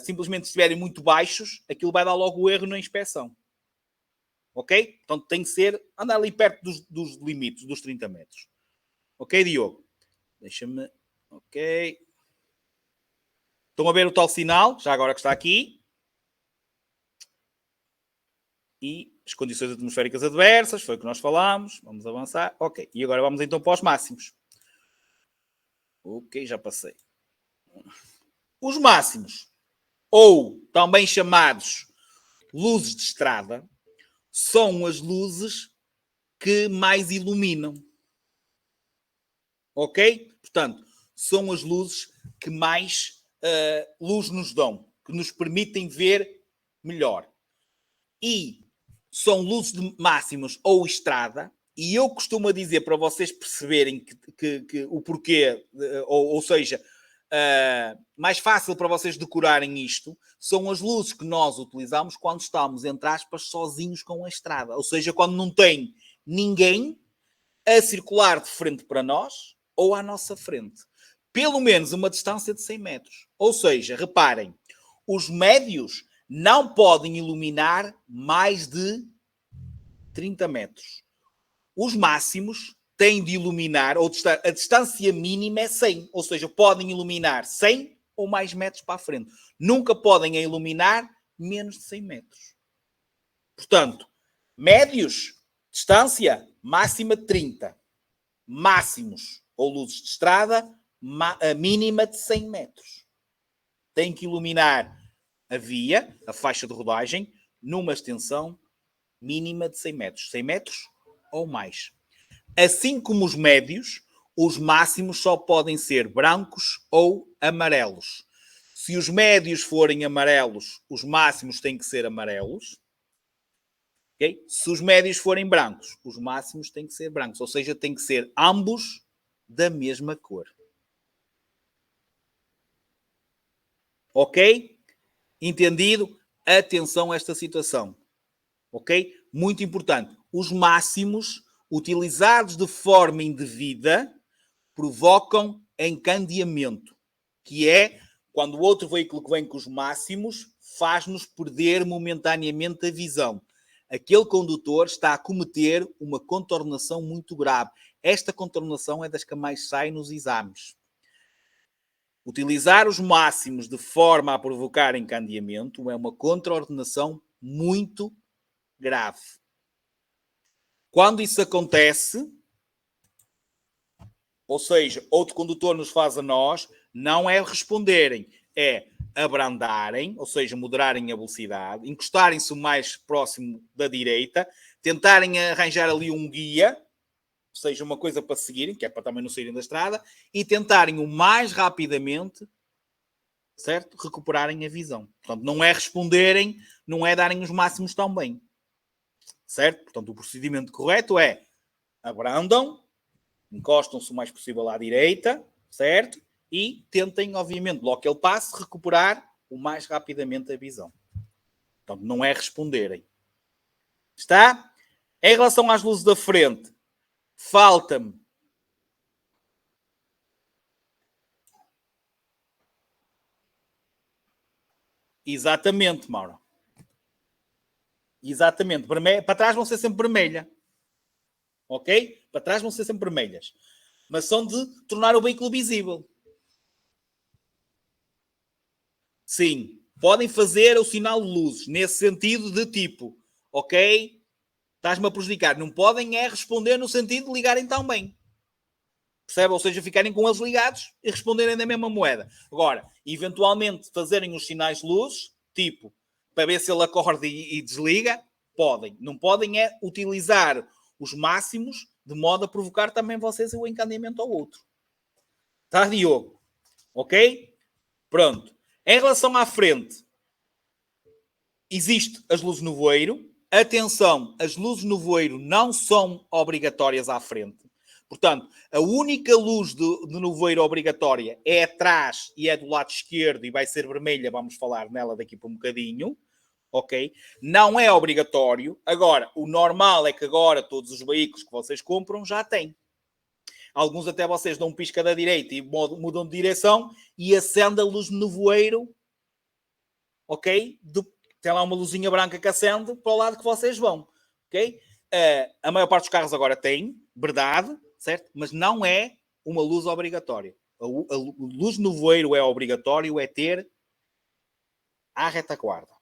simplesmente estiverem muito baixos, aquilo vai dar logo o erro na inspeção. Ok? Portanto, tem que ser... Andar ali perto dos limites, dos 30 metros. Ok, Diogo? Deixa-me... Ok... Estão a ver o tal sinal, já agora que está aqui. E as condições atmosféricas adversas, foi o que nós falámos. Vamos avançar. Ok, e agora vamos então para os máximos. Ok, já passei. Os máximos, ou também chamados luzes de estrada, são as luzes que mais iluminam. Ok? Portanto, são as luzes que mais luz nos dão, que nos permitem ver melhor. e são luzes máximas ou estrada, e eu costumo dizer para vocês perceberem que o porquê, ou seja, mais fácil para vocês decorarem isto, são as luzes que nós utilizamos quando estamos, entre aspas, sozinhos com a estrada. Ou seja, quando não tem ninguém a circular de frente para nós ou à nossa frente. Pelo menos uma distância de 100 metros. Ou seja, reparem, os médios não podem iluminar mais de 30 metros. Os máximos têm de iluminar, ou a distância mínima é 100, ou seja, podem iluminar 100 ou mais metros para a frente. Nunca podem iluminar menos de 100 metros. Portanto, médios, distância máxima de 30. Máximos, ou luzes de estrada, a mínima de 100 metros. Tem que iluminar a via, a faixa de rodagem, numa extensão mínima de 100 metros. 100 metros ou mais. Assim como os médios, os máximos só podem ser brancos ou amarelos. Se os médios forem amarelos, os máximos têm que ser amarelos. Okay? Se os médios forem brancos, os máximos têm que ser brancos. Ou seja, têm que ser ambos da mesma cor. Ok? Entendido? Atenção a esta situação. Ok? Muito importante. Os máximos utilizados de forma indevida provocam encandeamento, que é quando o outro veículo que vem com os máximos faz-nos perder momentaneamente a visão. Aquele condutor está a cometer uma contornação muito grave. Esta contornação é das que mais sai nos exames. Utilizar os máximos de forma a provocar encandeamento é uma contornação muito grave. Quando isso acontece, ou seja, outro condutor nos faz a nós, não é responderem, é abrandarem, ou seja, moderarem a velocidade, encostarem-se o mais próximo da direita, tentarem arranjar ali um guia, ou seja, uma coisa para seguirem, que é para também não saírem da estrada, e tentarem o mais rapidamente, certo? Recuperarem a visão. Portanto, não é responderem, não é darem os máximos tão bem. Certo? Portanto, o procedimento correto é abrandam, encostam-se o mais possível à direita, certo? E tentem, obviamente, logo que ele passe, recuperar o mais rapidamente a visão. Portanto, não é responderem. Está? Em relação às luzes da frente, falta-me exatamente, Mauro. Exatamente. Para trás vão ser sempre vermelha. Ok? Para trás vão ser sempre vermelhas. Mas são de tornar o veículo visível. Sim. Podem fazer o sinal de luzes. Nesse sentido de tipo, ok? Estás-me a prejudicar. Não podem é responder no sentido de ligarem tão bem. Percebe? Ou seja, ficarem com eles ligados e responderem da mesma moeda. Agora, eventualmente fazerem os sinais de luzes, tipo, para ver se ele acorda e desliga, podem. Não podem é utilizar os máximos de modo a provocar também vocês o encandeamento ao outro. Tá, Diogo? Ok? Pronto. Em relação à frente, existe as luzes no voeiro. Atenção, as luzes no voeiro não são obrigatórias à frente. Portanto, a única luz de nevoeiro obrigatória é atrás e é do lado esquerdo e vai ser vermelha. Vamos falar nela daqui por um bocadinho. Ok? Não é obrigatório. Agora, o normal é que agora todos os veículos que vocês compram já têm. Alguns até vocês dão um pisca da direita e mudam de direção e acende a luz de nevoeiro. Ok? Tem lá uma luzinha branca que acende para o lado que vocês vão. Ok? A maior parte dos carros agora tem, verdade, certo? Mas não é uma luz obrigatória. A luz no voeiro é obrigatório, é ter à retaguarda.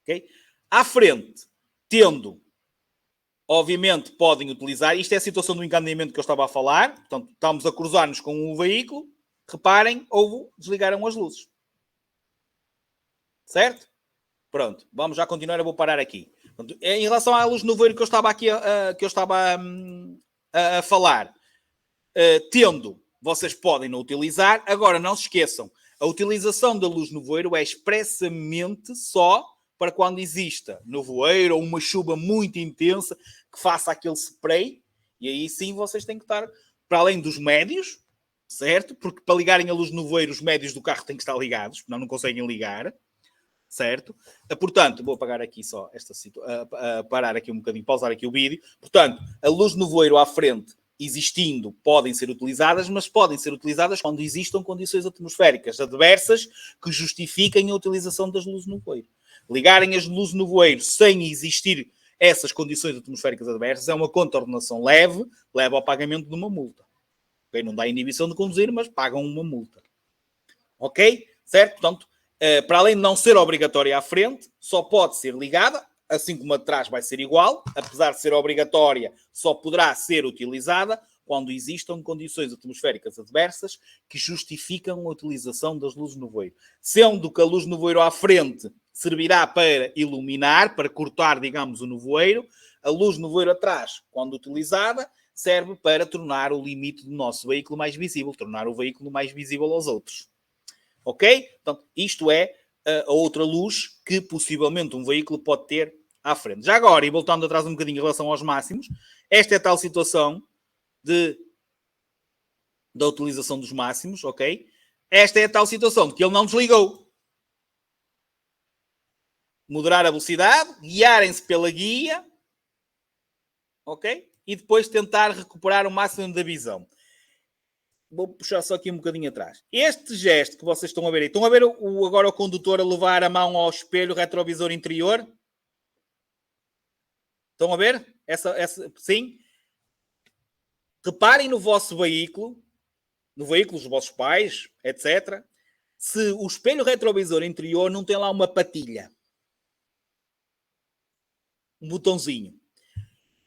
Okay? À frente, tendo, obviamente, podem utilizar, isto é a situação do encandeamento que eu estava a falar, portanto, estamos a cruzar-nos com o veículo, reparem, desligaram as luzes. Certo? Pronto, vamos já continuar, eu vou parar aqui. Portanto, em relação à luz no voeiro que eu estava aqui a falar, tendo, vocês podem não utilizar. Agora, não se esqueçam, a utilização da luz no voeiro é expressamente só para quando exista nevoeiro ou uma chuva muito intensa que faça aquele spray, e aí sim vocês têm que estar, para além dos médios, certo? Porque para ligarem a luz de nevoeiro, os médios do carro têm que estar ligados, senão não conseguem ligar, certo? Portanto, vou apagar aqui só esta situação, parar aqui um bocadinho, pausar aqui o vídeo. Portanto, a luz de nevoeiro à frente existindo, podem ser utilizadas, mas podem ser utilizadas quando existam condições atmosféricas adversas que justifiquem a utilização das luzes no nevoeiro. Ligarem as luzes no nevoeiro sem existir essas condições atmosféricas adversas é uma contraordenação leve, leva ao pagamento de uma multa. Okay? Não dá inibição de conduzir, mas pagam uma multa. Ok? Certo? Portanto, para além de não ser obrigatória à frente, só pode ser ligada, assim como a de trás vai ser igual, apesar de ser obrigatória, só poderá ser utilizada quando existam condições atmosféricas adversas que justificam a utilização das luzes no nevoeiro. Sendo que a luz no nevoeiro à frente servirá para iluminar, para cortar, digamos, o nevoeiro, a luz no nevoeiro atrás, quando utilizada, serve para tornar o limite do nosso veículo mais visível, tornar o veículo mais visível aos outros. Ok? Então, isto é a outra luz que possivelmente um veículo pode ter à frente. Já agora, e voltando atrás um bocadinho em relação aos máximos, esta é a tal situação da utilização dos máximos, ok? Esta é a tal situação de que ele não desligou. Moderar a velocidade, guiarem-se pela guia, ok? E depois tentar recuperar o máximo da visão. Vou puxar só aqui um bocadinho atrás. Este gesto que vocês estão a ver aí, estão a ver agora o condutor a levar a mão ao espelho retrovisor interior? Estão a ver? Sim? Reparem no vosso veículo, no veículo dos vossos pais, etc. Se o espelho retrovisor interior não tem lá uma patilha. Um botãozinho.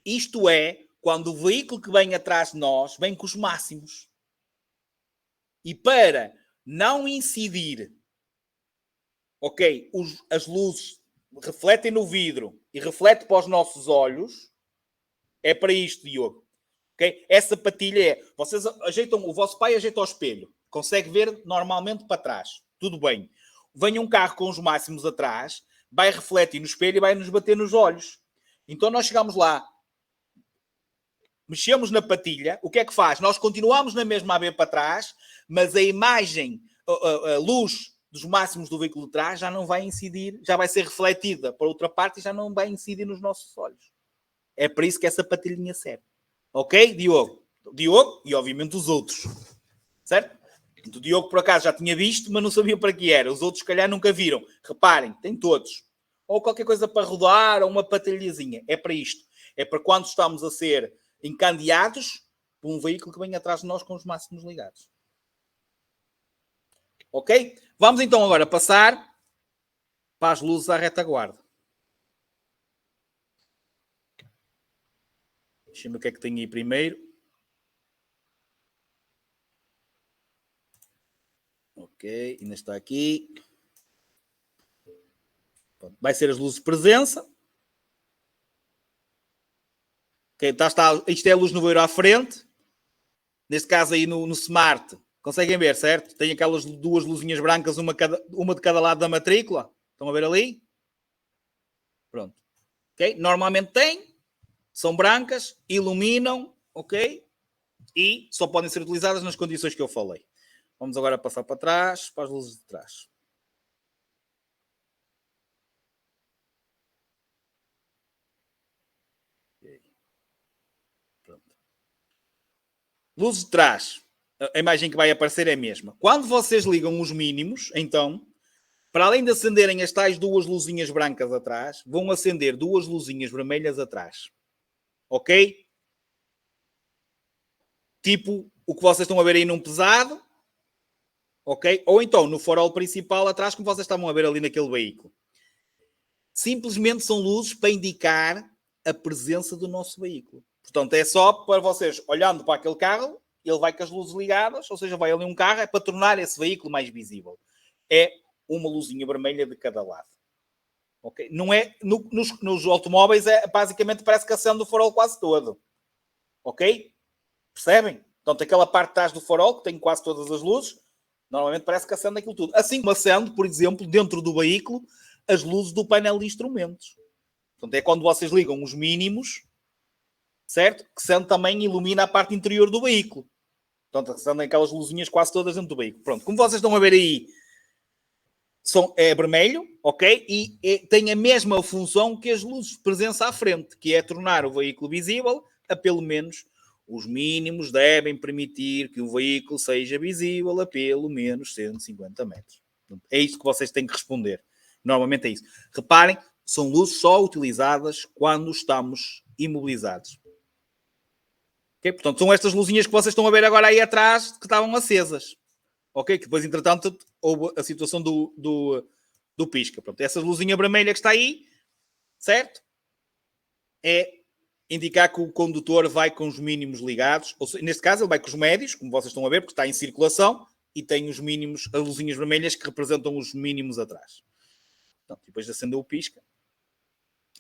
Isto é quando o veículo que vem atrás de nós vem com os máximos. E para não incidir, ok, as luzes refletem no vidro e refletem para os nossos olhos, é para isto, Diogo. Okay? Essa patilha é, vocês ajeitam, o vosso pai ajeita o espelho, consegue ver normalmente para trás, tudo bem. Vem um carro com os máximos atrás, vai refletir no espelho e vai nos bater nos olhos. Então nós chegamos lá, mexemos na patilha, o que é que faz? Nós continuamos na mesma a ver para trás, mas a imagem, a luz dos máximos do veículo de trás já não vai incidir, já vai ser refletida para outra parte e já não vai incidir nos nossos olhos. É para isso que essa patilhinha serve. Ok, Diogo? Diogo e, obviamente, os outros. Certo? O Diogo, por acaso, já tinha visto, mas não sabia para que era. Os outros, se calhar, nunca viram. Reparem, tem todos. Ou qualquer coisa para rodar, ou uma patilhazinha. É para isto. É para quando estamos a ser encandeados por um veículo que vem atrás de nós com os máximos ligados. Ok? Vamos então agora passar para as luzes à retaguarda. Deixa-me ver o que é que tem aí primeiro. Ok, ainda está aqui. Vai ser as luzes de presença. Okay, isto é a luz no nevoeiro à frente. Neste caso aí no Smart. Conseguem ver, certo? Tem aquelas duas luzinhas brancas, uma de cada lado da matrícula. Estão a ver ali? Pronto. Ok? Normalmente tem. São brancas, iluminam, ok? E só podem ser utilizadas nas condições que eu falei. Vamos agora passar para trás, para as luzes de trás. Okay. Pronto. Luzes de trás. A imagem que vai aparecer é a mesma. Quando vocês ligam os mínimos, então, para além de acenderem as tais duas luzinhas brancas atrás, vão acender duas luzinhas vermelhas atrás. Ok? Tipo o que vocês estão a ver aí num pesado. Ok? Ou então no farol principal atrás, como vocês estavam a ver ali naquele veículo. Simplesmente são luzes para indicar a presença do nosso veículo. Portanto, é só para vocês, olhando para aquele carro, ele vai com as luzes ligadas, ou seja, vai ali um carro, é para tornar esse veículo mais visível. É uma luzinha vermelha de cada lado. Okay? Não é, nos automóveis, basicamente parece que acende o farol quase todo. Ok? Percebem? Portanto, aquela parte de trás do farol, que tem quase todas as luzes, normalmente parece que acende aquilo tudo. Assim como acende, por exemplo, dentro do veículo, as luzes do painel de instrumentos. Portanto, é quando vocês ligam os mínimos, certo? Que são também ilumina a parte interior do veículo. Portanto, são aquelas luzinhas quase todas dentro do veículo. Pronto, como vocês estão a ver aí, é vermelho, ok? E tem a mesma função que as luzes de presença à frente, que é tornar o veículo visível a pelo menos os mínimos devem permitir que o veículo seja visível a pelo menos 150 metros. É isso que vocês têm que responder. Normalmente é isso. Reparem, são luzes só utilizadas quando estamos imobilizados. Okay? Portanto, são estas luzinhas que vocês estão a ver agora aí atrás que estavam acesas. Ok? Que depois, entretanto, houve a situação do pisca. Pronto, essa luzinha vermelha que está aí, certo? É indicar que o condutor vai com os mínimos ligados. Ou seja, neste caso, ele vai com os médios, como vocês estão a ver, porque está em circulação, e tem os mínimos, as luzinhas vermelhas que representam os mínimos atrás. Pronto, depois acendeu o pisca,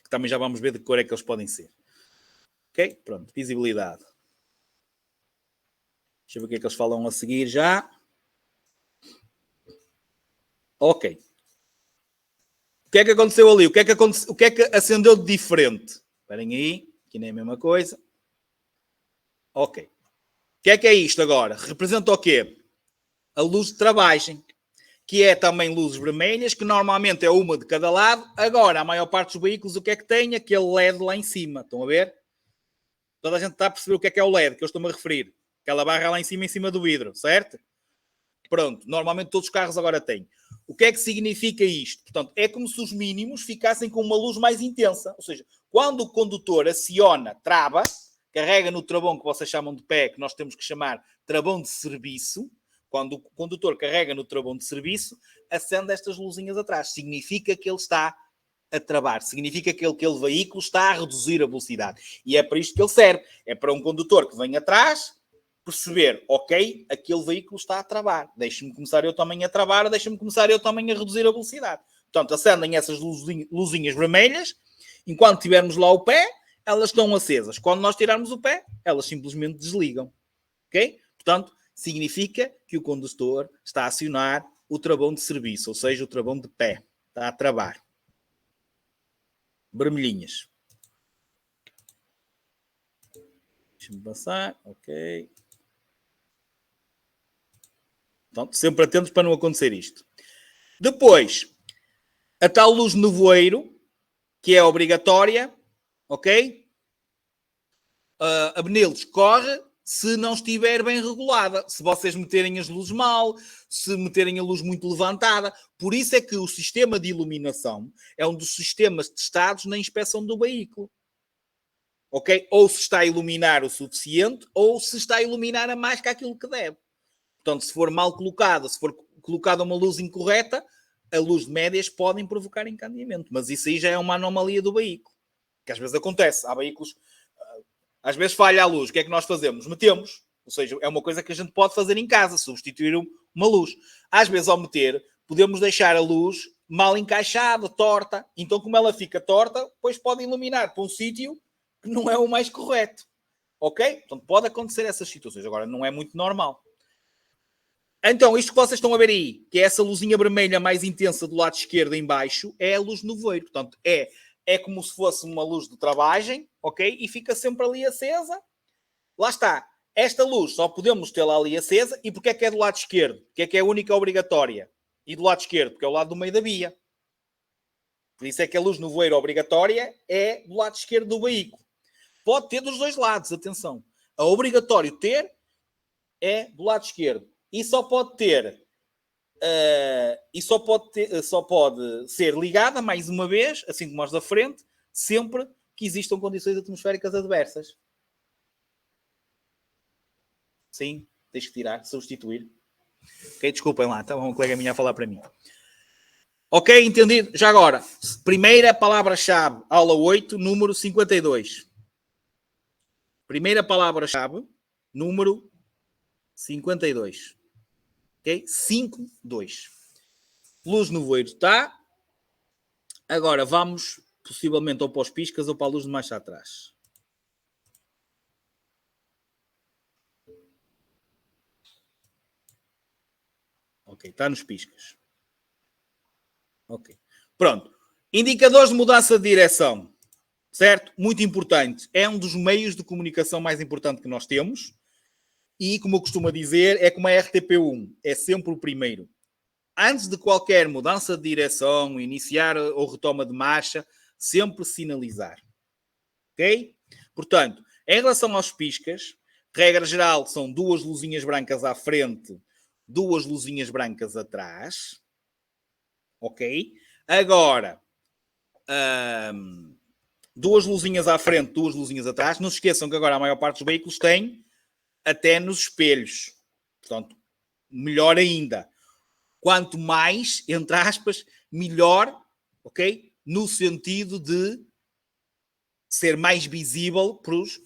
que também já vamos ver de que cor é que eles podem ser. Ok? Pronto, visibilidade. Deixa eu ver o que é que eles falam a seguir já. Ok. O que é que aconteceu ali? O que é que acendeu de diferente? Esperem aí, aqui nem é a mesma coisa. Ok. O que é isto agora? Representa o quê? A luz de travagem, que é também luzes vermelhas, que normalmente é uma de cada lado. Agora, a maior parte dos veículos, o que é que tem? Aquele LED lá em cima. Estão a ver? Toda a gente está a perceber o que é o LED, que eu estou-me a referir. Aquela barra lá em cima do vidro, certo? Pronto, normalmente todos os carros agora têm. O que é que significa isto? Portanto, é como se os mínimos ficassem com uma luz mais intensa. Ou seja, quando o condutor aciona, trava, carrega no travão que vocês chamam de pé, que nós temos que chamar travão de serviço. Quando o condutor carrega no travão de serviço, acende estas luzinhas atrás. Significa que ele está a travar. Significa que aquele veículo está a reduzir a velocidade. E é para isto que ele serve. É para um condutor que vem atrás perceber, ok, aquele veículo está a travar. Deixe-me começar eu também a travar, deixe-me começar eu também a reduzir a velocidade. Portanto, acendem essas luzinhas vermelhas. Enquanto tivermos lá o pé, elas estão acesas. Quando nós tirarmos o pé, elas simplesmente desligam. Ok? Portanto, significa que o condutor está a acionar o travão de serviço, ou seja, o travão de pé. Está a travar. Vermelhinhas. Deixa-me passar. Ok. Portanto, sempre atentos para não acontecer isto. Depois, a tal luz de nevoeiro, que é obrigatória, ok? A Benelos corre se não estiver bem regulada. Se vocês meterem as luzes mal, se meterem a luz muito levantada. Por isso é que o sistema de iluminação é um dos sistemas testados na inspeção do veículo. Ok? Ou se está a iluminar o suficiente, ou se está a iluminar a mais que aquilo que deve. Portanto, se for mal colocada, se for colocada uma luz incorreta, a luz de médias podem provocar encandeamento. Mas isso aí já é uma anomalia do veículo. Que às vezes acontece. Há veículos... Às vezes falha a luz. O que é que nós fazemos? Metemos. Ou seja, é uma coisa que a gente pode fazer em casa. Substituir uma luz. Às vezes, ao meter, podemos deixar a luz mal encaixada, torta. Então, como ela fica torta, depois pode iluminar para um sítio que não é o mais correto. Ok? Portanto, pode acontecer essas situações. Agora, não é muito normal. Então, isto que vocês estão a ver aí, que é essa luzinha vermelha mais intensa do lado esquerdo em baixo, é a luz de nevoeiro. Portanto, é como se fosse uma luz de travagem, ok? E fica sempre ali acesa. Lá está. Esta luz só podemos tê-la ali acesa. E porque é que é do lado esquerdo? Porque é a única obrigatória? E do lado esquerdo? Porque é o lado do meio da via. Por isso é que a luz de nevoeiro obrigatória é do lado esquerdo do veículo. Pode ter dos dois lados, atenção. A obrigatório ter é do lado esquerdo. E só pode ter só pode ser ligada mais uma vez, assim como as da frente, sempre que existam condições atmosféricas adversas. Sim, tens que tirar, substituir. Ok, desculpem lá, estava uma colega minha a falar para mim. Ok, entendido? Já agora, primeira palavra-chave, aula 8, número 52. Primeira palavra-chave, número 52. Ok? 5, 2. Luz no voeiro está. Agora vamos possivelmente ou para os piscas ou para a luz de mais atrás. Ok, está nos piscas. Ok. Pronto. Indicadores de mudança de direção, certo? Muito importante. É um dos meios de comunicação mais importante que nós temos e, como eu costumo dizer, é como a RTP1, é sempre o primeiro. Antes de qualquer mudança de direção, iniciar ou retoma de marcha, sempre sinalizar. Ok? Portanto, em relação aos piscas, regra geral, são 2 luzinhas brancas à frente, 2 luzinhas brancas atrás. Ok? Agora, 2 luzinhas à frente, 2 luzinhas atrás. Não se esqueçam que agora a maior parte dos veículos tem até nos espelhos. Portanto, melhor ainda. Quanto mais, entre aspas, melhor, ok? No sentido de ser mais visível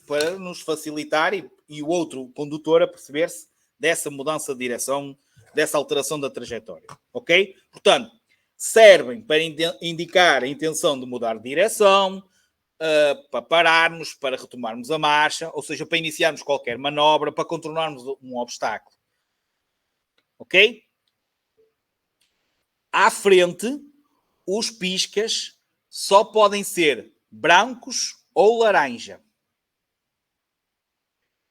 para nos facilitar e o outro condutor a perceber-se dessa mudança de direção, dessa alteração da trajetória, ok? Portanto, servem para indicar a intenção de mudar de direção, para pararmos, para retomarmos a marcha, ou seja, para iniciarmos qualquer manobra, para contornarmos um obstáculo, ok? À frente, os piscas só podem ser brancos ou laranja.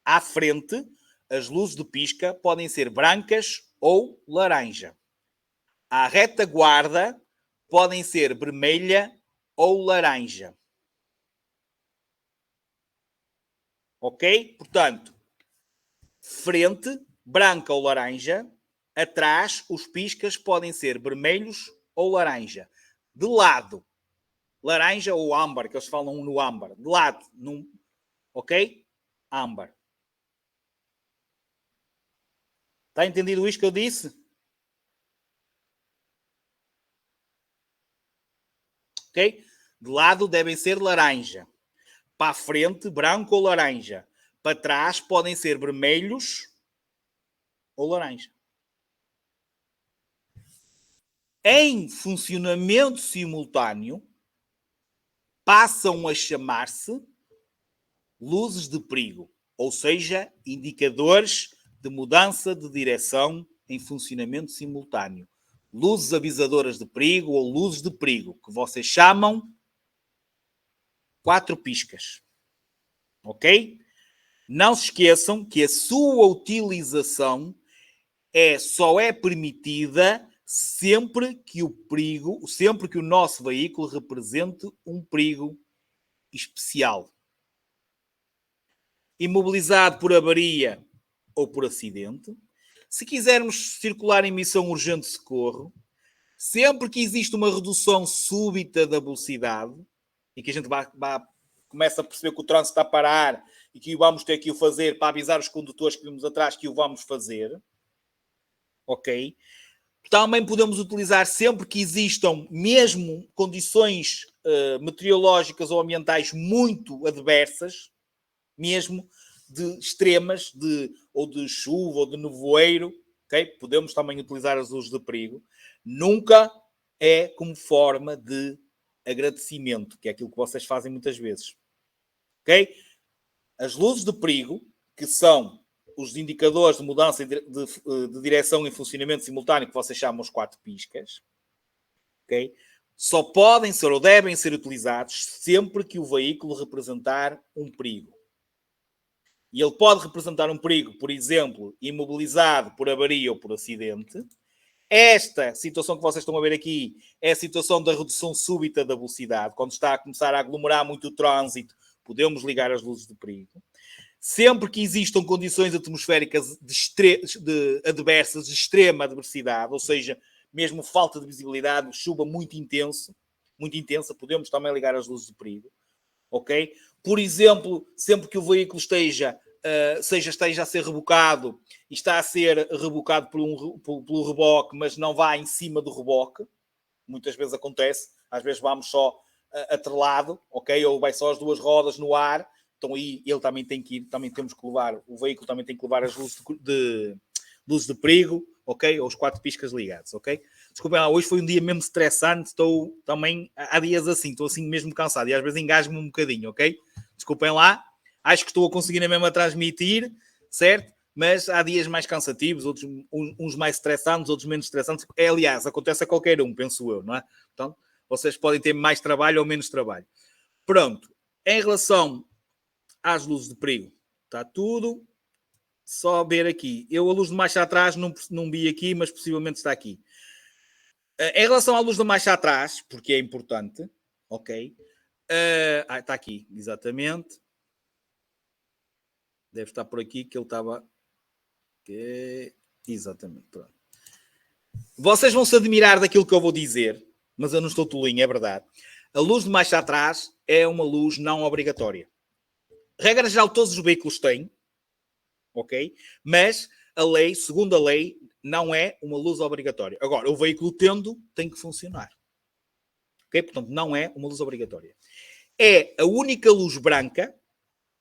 À frente, as luzes de pisca podem ser brancas ou laranja. À retaguarda, podem ser vermelha ou laranja. Ok? Portanto, frente, branca ou laranja. Atrás, os piscas podem ser vermelhos ou laranja. De lado, laranja ou âmbar, que eles falam no âmbar. De lado, ok? Âmbar. Está entendido isto que eu disse? Ok? De lado devem ser laranja. Para a frente, branco ou laranja. Para trás, podem ser vermelhos ou laranja. Em funcionamento simultâneo, passam a chamar-se luzes de perigo, ou seja, indicadores de mudança de direção em funcionamento simultâneo. Luzes avisadoras de perigo ou luzes de perigo, que vocês chamam 4 piscas. Ok? Não se esqueçam que a sua utilização só é permitida sempre que o nosso veículo represente um perigo especial. Imobilizado por avaria ou por acidente. Se quisermos circular em missão urgente de socorro, sempre que existe uma redução súbita da velocidade e que a gente começa a perceber que o trânsito está a parar e que vamos ter que o fazer para avisar os condutores que vimos atrás que o vamos fazer, ok? Também podemos utilizar sempre que existam mesmo condições meteorológicas ou ambientais muito adversas, mesmo de extremas, ou de chuva ou de nevoeiro, ok? Podemos também utilizar as luzes de perigo. Nunca é como forma de agradecimento, que é aquilo que vocês fazem muitas vezes. Ok? As luzes de perigo, que são os indicadores de mudança de direção e funcionamento simultâneo, que vocês chamam os 4 piscas, ok? Só podem ser ou devem ser utilizados sempre que o veículo representar um perigo. E ele pode representar um perigo, por exemplo, imobilizado por avaria ou por acidente. Esta situação que vocês estão a ver aqui é a situação da redução súbita da velocidade. Quando está a começar a aglomerar muito o trânsito, podemos ligar as luzes de perigo. Sempre que existam condições atmosféricas adversas, de extrema adversidade, ou seja, mesmo falta de visibilidade, chuva muito intensa, podemos também ligar as luzes de perigo. Ok? Por exemplo, sempre que o veículo esteja a ser rebocado e está a ser rebocado pelo reboque, mas não vá em cima do reboque, muitas vezes acontece, às vezes vamos só atrelado, ok? Ou vai só as 2 rodas no ar, então aí ele também tem que ir, também temos que levar, o veículo também tem que levar as luzes de perigo, ok? Ou os 4 piscas ligados, ok? Desculpem lá, hoje foi um dia mesmo estressante, estou também, há dias assim, estou assim mesmo cansado e às vezes engasgo-me um bocadinho, ok? Desculpem lá, acho que estou a conseguir mesmo a transmitir, certo? Mas há dias mais cansativos, uns mais estressantes, outros menos estressantes. Aliás, acontece a qualquer um, penso eu, não é? Então, Vocês podem ter mais trabalho ou menos trabalho. Pronto. Em relação às luzes de perigo, está tudo. Só ver aqui. Eu a luz de marcha atrás não vi aqui, mas possivelmente está aqui. Em relação à luz de marcha atrás, porque é importante, ok? Está aqui, exatamente. Deve estar por aqui que ele estava... Exatamente, pronto. Vocês vão se admirar daquilo que eu vou dizer, mas eu não estou tolinho, é verdade. A luz de marcha atrás é uma luz não obrigatória. Regra geral, todos os veículos têm, ok? Mas a lei, segundo a lei, não é uma luz obrigatória. Agora, o veículo tendo tem que funcionar. Ok? Portanto, não é uma luz obrigatória. É a única luz branca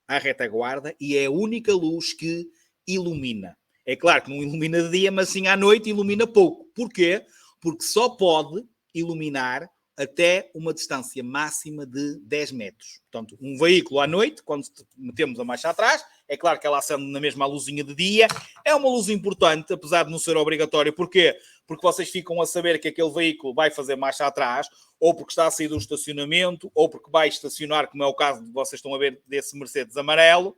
à retaguarda e é a única luz que ilumina. É claro que não ilumina de dia, mas sim à noite ilumina pouco. Porquê? Porque só pode iluminar até uma distância máxima de 10 metros. Portanto, um veículo à noite, quando metemos a marcha atrás, é claro que ela acende na mesma luzinha de dia. É uma luz importante, apesar de não ser obrigatória. Porquê? Porque vocês ficam a saber que aquele veículo vai fazer marcha atrás, ou porque está a sair do estacionamento, ou porque vai estacionar, como é o caso de vocês estão a ver desse Mercedes amarelo,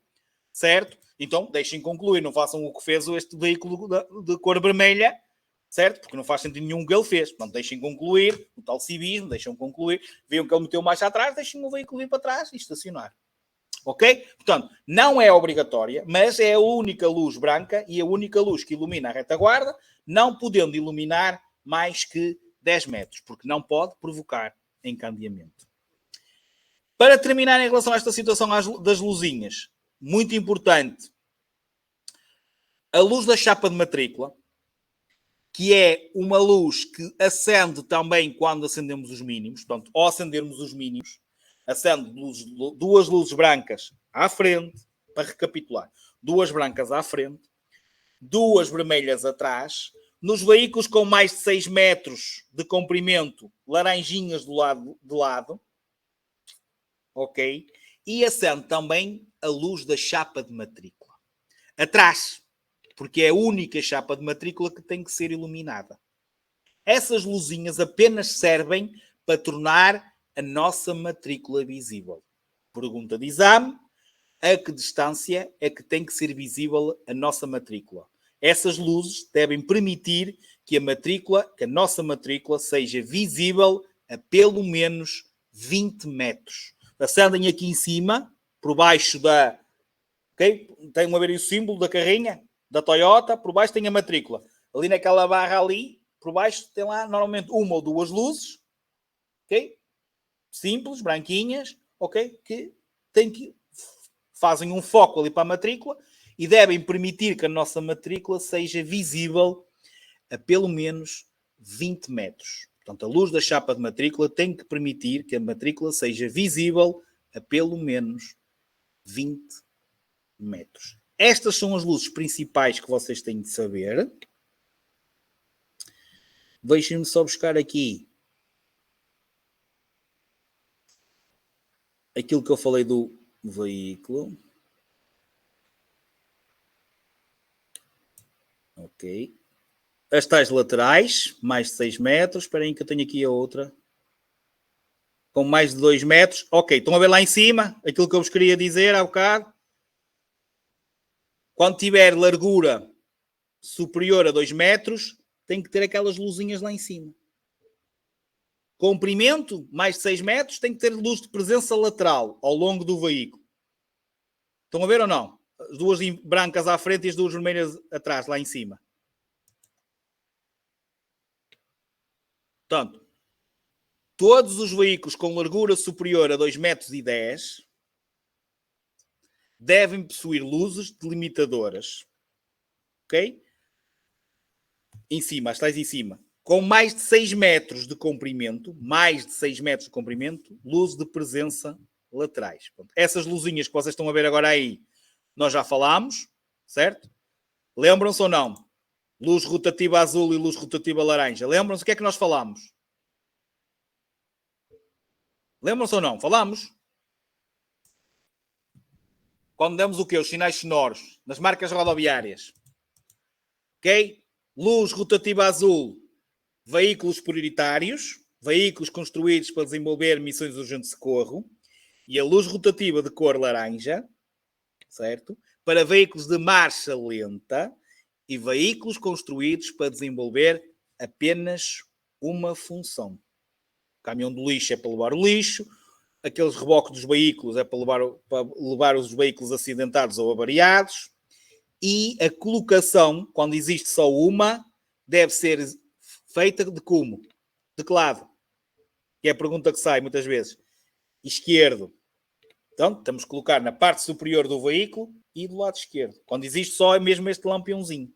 certo? Então, deixem concluir, não façam o que fez este veículo de cor vermelha, certo? Porque não faz sentido nenhum que ele fez. Portanto, deixem concluir, o tal civismo, deixem concluir. Viam que ele meteu marcha atrás, deixem o veículo ir para trás e estacionar. Ok? Portanto, não é obrigatória, mas é a única luz branca e a única luz que ilumina a retaguarda, não podendo iluminar mais que 10 metros, porque não pode provocar encandeamento. Para terminar em relação a esta situação das luzinhas, muito importante, a luz da chapa de matrícula, que é uma luz que acende também quando acendemos os mínimos, portanto, ao acendermos os mínimos, acende duas luzes brancas à frente, para recapitular, duas brancas à frente, duas vermelhas atrás, nos veículos com mais de 6 metros de comprimento, laranjinhas do lado de lado, ok? E acende também a luz da chapa de matrícula. Atrás, porque é a única chapa de matrícula que tem que ser iluminada. Essas luzinhas apenas servem para tornar a nossa matrícula visível. Pergunta de exame: a que distância é que tem que ser visível a nossa matrícula? Essas luzes devem permitir que a nossa matrícula seja visível a pelo menos 20 metros. Acendem aqui em cima, por baixo da... Okay? Tem a ver o símbolo da carrinha, da Toyota, por baixo tem a matrícula. Ali naquela barra ali, por baixo tem lá normalmente uma ou duas luzes, ok? Simples, branquinhas, ok? Que fazem um foco ali para a matrícula e devem permitir que a nossa matrícula seja visível a pelo menos 20 metros. Portanto, a luz da chapa de matrícula tem que permitir que a matrícula seja visível a pelo menos 20 metros. Estas são as luzes principais que vocês têm de saber. Deixem-me só buscar aqui aquilo que eu falei do veículo. Ok. As tais laterais, mais de 6 metros. Espera aí que eu tenho aqui a outra. Com mais de 2 metros. Ok, estão a ver lá em cima aquilo que eu vos queria dizer há bocado. Quando tiver largura superior a 2 metros, tem que ter aquelas luzinhas lá em cima. Comprimento, mais de 6 metros, tem que ter luz de presença lateral ao longo do veículo. Estão a ver ou não? As duas brancas à frente e as duas vermelhas atrás, lá em cima. Portanto, todos os veículos com largura superior a 2,10 metros devem possuir luzes delimitadoras. Ok? Em cima, as tais em cima. Com mais de 6 metros de comprimento, luz de presença laterais. Pronto. Essas luzinhas que vocês estão a ver agora aí, nós já falámos, certo? Lembram-se ou não? Luz rotativa azul e luz rotativa laranja. Lembram-se o que é que nós falámos? Lembram-se ou não? Falámos? Quando demos o quê? Os sinais sonoros nas marcas rodoviárias. Ok? Luz rotativa azul, veículos prioritários. veículos construídos para desenvolver missões de urgente socorro, e a luz rotativa de cor laranja, certo? Para veículos de marcha lenta e veículos construídos para desenvolver apenas uma função. O caminhão do lixo é para levar o lixo, aqueles reboques dos veículos é para levar os veículos acidentados ou avariados, e a colocação, quando existe só uma, deve ser feita de como? De que lado? Que é a pergunta que sai muitas vezes. Esquerdo. Então, temos que colocar na parte superior do veículo e do lado esquerdo. Quando existe só é mesmo este lampiãozinho.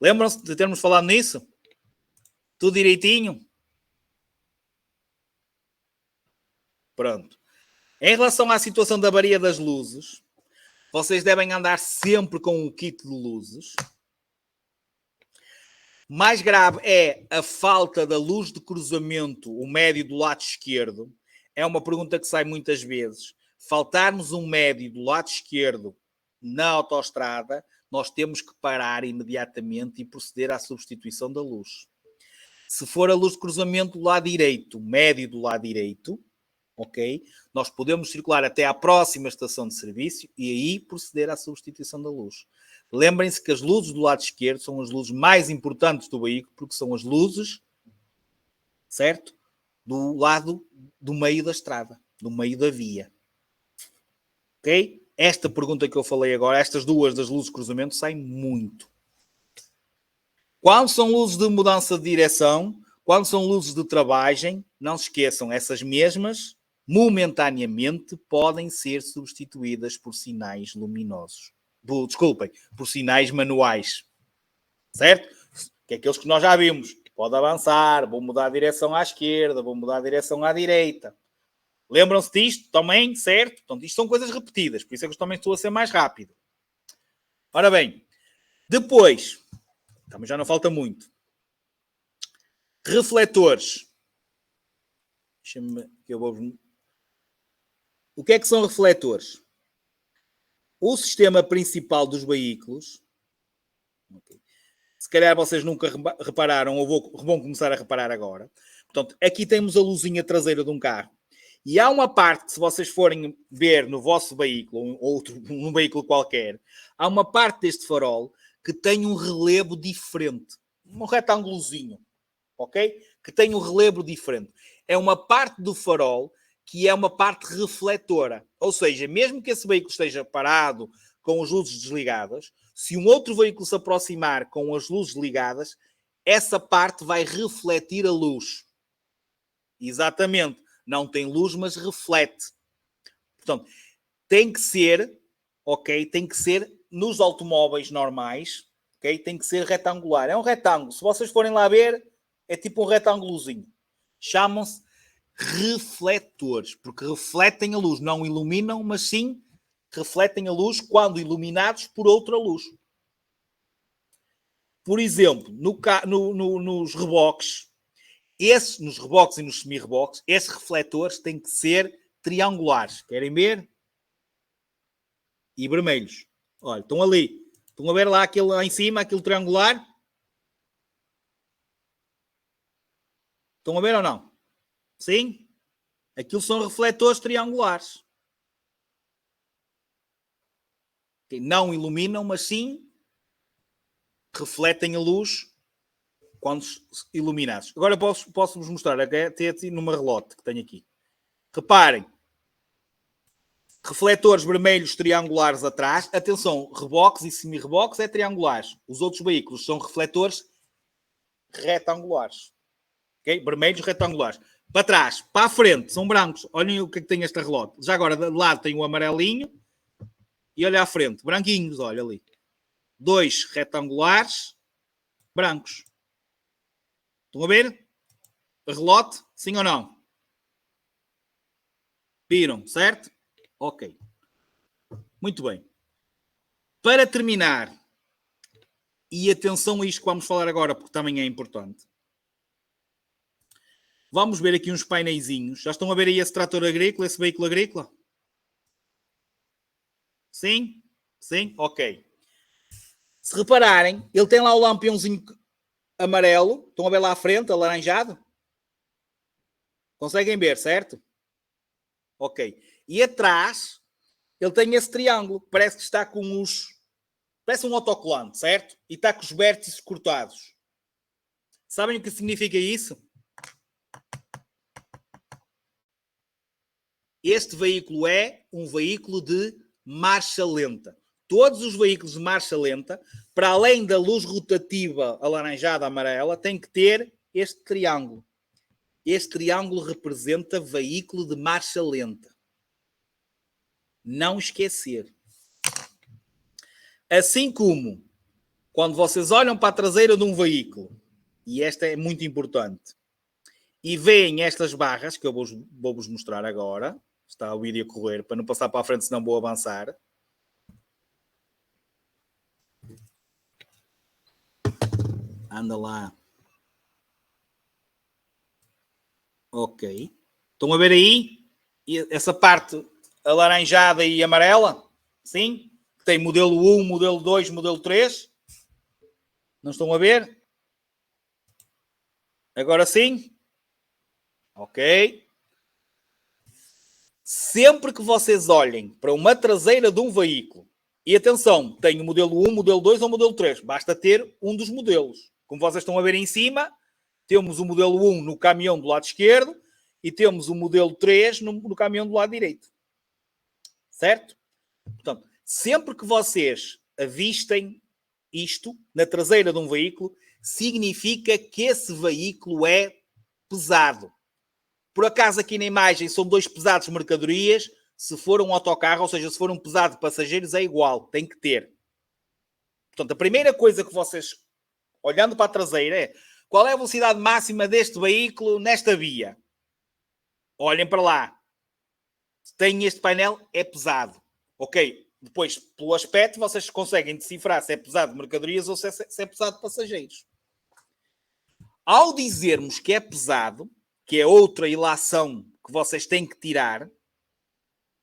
Lembram-se de termos falado nisso? Tudo direitinho? Pronto. Em relação à situação da avaria das luzes, vocês devem andar sempre com o kit de luzes. Mais grave é a falta da luz de cruzamento, o médio do lado esquerdo. É uma pergunta que sai muitas vezes. Faltarmos um médio do lado esquerdo na autoestrada, nós temos que parar imediatamente e proceder à substituição da luz. Se for a luz de cruzamento do lado direito, médio do lado direito, ok? Nós podemos circular até à próxima estação de serviço e aí proceder à substituição da luz. Lembrem-se que as luzes do lado esquerdo são as luzes mais importantes do veículo, porque são as luzes, certo? Do lado do meio da estrada, do meio da via. Ok? Esta pergunta que eu falei agora, estas duas das luzes de cruzamento, saem muito. Quando são luzes de mudança de direção, quando são luzes de travagem, não se esqueçam, essas mesmas, momentaneamente, podem ser substituídas por sinais luminosos. Desculpem, por sinais manuais. Certo? Que é aqueles que nós já vimos. Pode avançar, vou mudar a direção à esquerda, vou mudar a direção à direita. Lembram-se disto também, certo? Então, isto são coisas repetidas, por isso é que eu também estou a ser mais rápido. Ora bem, depois, também já não falta muito. Refletores. Deixa-me que eu vou... O que é que são refletores? O sistema principal dos veículos, se calhar vocês nunca repararam, ou vão começar a reparar agora. Portanto, aqui temos a luzinha traseira de um carro. E há uma parte que, se vocês forem ver no vosso veículo, ou num veículo qualquer, há uma parte deste farol que tem um relevo diferente. Um retângulozinho, ok? Que tem um relevo diferente. É uma parte do farol que é uma parte refletora. Ou seja, mesmo que esse veículo esteja parado com as luzes desligadas, se um outro veículo se aproximar com as luzes ligadas, essa parte vai refletir a luz. Exatamente. Não tem luz, mas reflete. Portanto, tem que ser, ok? Tem que ser nos automóveis normais, ok? Tem que ser retangular. É um retângulo. Se vocês forem lá ver, é tipo um retângulozinho. Chamam-se refletores, porque refletem a luz. Não iluminam, mas sim refletem a luz quando iluminados por outra luz. Por exemplo, nos reboques, nos reboques e nos semi-reboques, esses refletores têm que ser triangulares. Querem ver? E vermelhos. Olha, estão ali. Estão a ver lá aquele lá em cima, aquele triangular? Estão a ver ou não? Sim? Aquilo são refletores triangulares. Que não iluminam, mas sim refletem a luz quando iluminados. Agora posso-vos mostrar até numa relote que tenho aqui. Reparem. Refletores vermelhos triangulares atrás. Atenção, reboques e semi-reboques é triangulares. Os outros veículos são refletores retangulares. Okay? Vermelhos retangulares. Para trás, para a frente, são brancos. Olhem o que é que tem esta relote. Já agora, de lado tem o amarelinho. E olha à frente, branquinhos, olha ali. 2 retangulares, brancos. Estão a ver? A relote, sim ou não? Viram, certo? Ok. Muito bem. Para terminar, e atenção a isto que vamos falar agora, porque também é importante. Vamos ver aqui uns paineizinhos. Já estão a ver aí esse trator agrícola, esse veículo agrícola? Sim? Sim? Ok. Se repararem, ele tem lá o lampiãozinho amarelo. Estão a ver lá à frente, alaranjado? Conseguem ver, certo? Ok. E atrás, ele tem esse triângulo. Parece que está com os... Parece um autocolante, certo? E está com os vértices cortados. Sabem o que significa isso? Este veículo é um veículo de marcha lenta. Todos os veículos de marcha lenta, para além da luz rotativa alaranjada amarela, têm que ter este triângulo. Este triângulo representa veículo de marcha lenta. Não esquecer. Assim como quando vocês olham para a traseira de um veículo, e esta é muito importante, e veem estas barras, que eu vou-vos mostrar agora, está o vídeo a correr, para não passar para a frente, senão vou avançar. Anda lá. Ok. Estão a ver aí? Essa parte alaranjada e amarela? Sim? Tem modelo 1, modelo 2, modelo 3. Não estão a ver? Agora sim? Ok. Sempre que vocês olhem para uma traseira de um veículo, e atenção, tem o modelo 1, modelo 2 ou modelo 3, basta ter um dos modelos. Como vocês estão a ver em cima, temos o modelo 1 no caminhão do lado esquerdo e temos o modelo 3 no caminhão do lado direito. Certo? Portanto, sempre que vocês avistem isto na traseira de um veículo, significa que esse veículo é pesado. Por acaso aqui na imagem são dois pesados de mercadorias. Se for um autocarro, ou seja, se for um pesado de passageiros, é igual. Tem que ter. Portanto, a primeira coisa que vocês, olhando para a traseira, é qual é a velocidade máxima deste veículo nesta via? Olhem para lá. Se tem este painel, é pesado. Ok. Depois, pelo aspecto, vocês conseguem decifrar se é pesado de mercadorias ou se é pesado de passageiros. Ao dizermos que é pesado, que é outra ilação que vocês têm que tirar,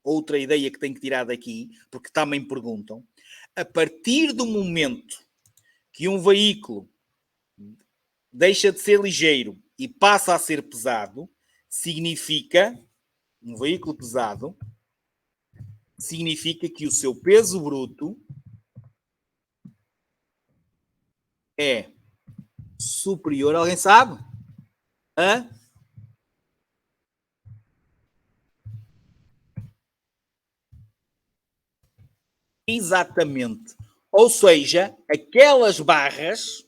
outra ideia que têm que tirar daqui, porque também perguntam, a partir do momento que um veículo deixa de ser ligeiro e passa a ser pesado, significa, um veículo pesado, significa que o seu peso bruto é superior, alguém sabe? A exatamente. Ou seja, aquelas barras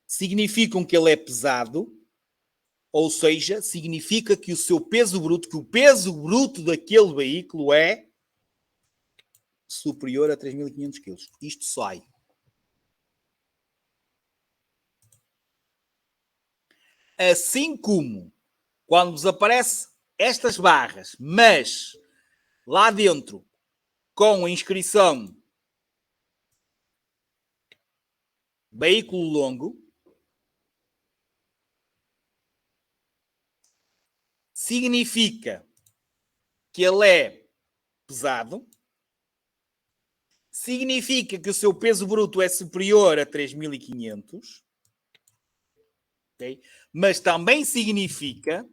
significam que ele é pesado, ou seja, significa que o seu peso bruto, que o peso bruto daquele veículo é superior a 3.500 kg. Isto sai. Assim como quando desaparece estas barras, mas lá dentro com a inscrição veículo longo, significa que ele é pesado, significa que o seu peso bruto é superior a 3.500, okay? Mas também significa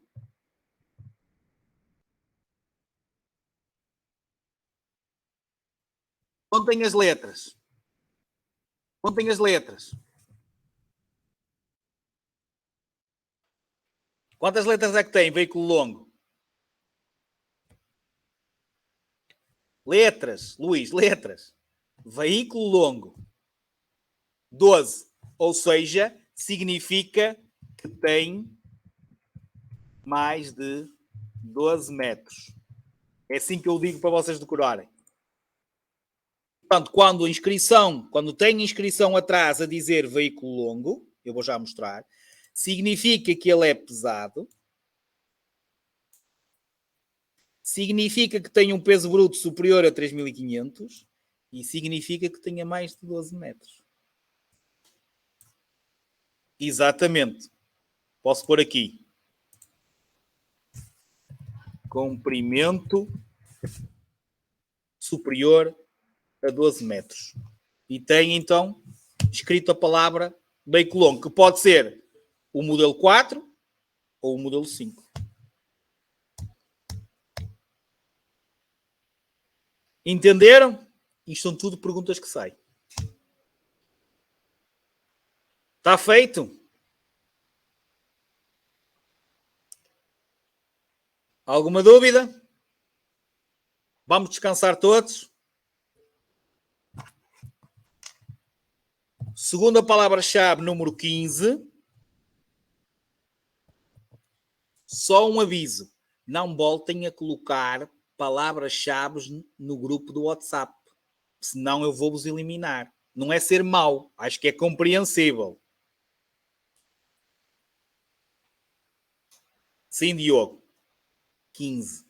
contem as letras. Contem as letras. Quantas letras é que tem veículo longo? Letras, Luís, letras. Veículo longo. 12. Ou seja, significa que tem mais de 12 metros. É assim que eu digo para vocês decorarem. Portanto, quando tem inscrição atrás a dizer veículo longo, eu vou já mostrar, significa que ele é pesado, significa que tem um peso bruto superior a 3.500 e significa que tenha mais de 12 metros. Exatamente. Posso pôr aqui. Comprimento superior a 12 metros. E tem, então, escrito a palavra veículo longo, que pode ser o modelo 4, ou o modelo 5. Entenderam? Isto são tudo perguntas que saem. Está feito? Alguma dúvida? Vamos descansar todos? Segunda palavra-chave, número 15. Só um aviso. Não voltem a colocar palavras-chave no grupo do WhatsApp. Senão eu vou-vos eliminar. Não é ser mau. Acho que é compreensível. Sim, Diogo. 15.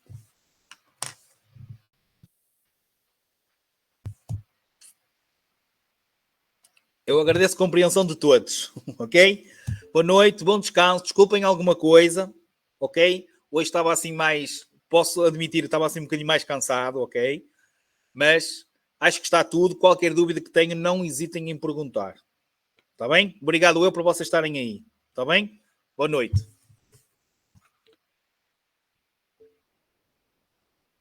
Eu agradeço a compreensão de todos, ok? Boa noite, bom descanso, desculpem alguma coisa, ok? Hoje estava assim mais, posso admitir, estava assim um bocadinho mais cansado, ok? Mas acho que está tudo, qualquer dúvida que tenham, não hesitem em perguntar. Está bem? Obrigado eu por vocês estarem aí, está bem? Boa noite.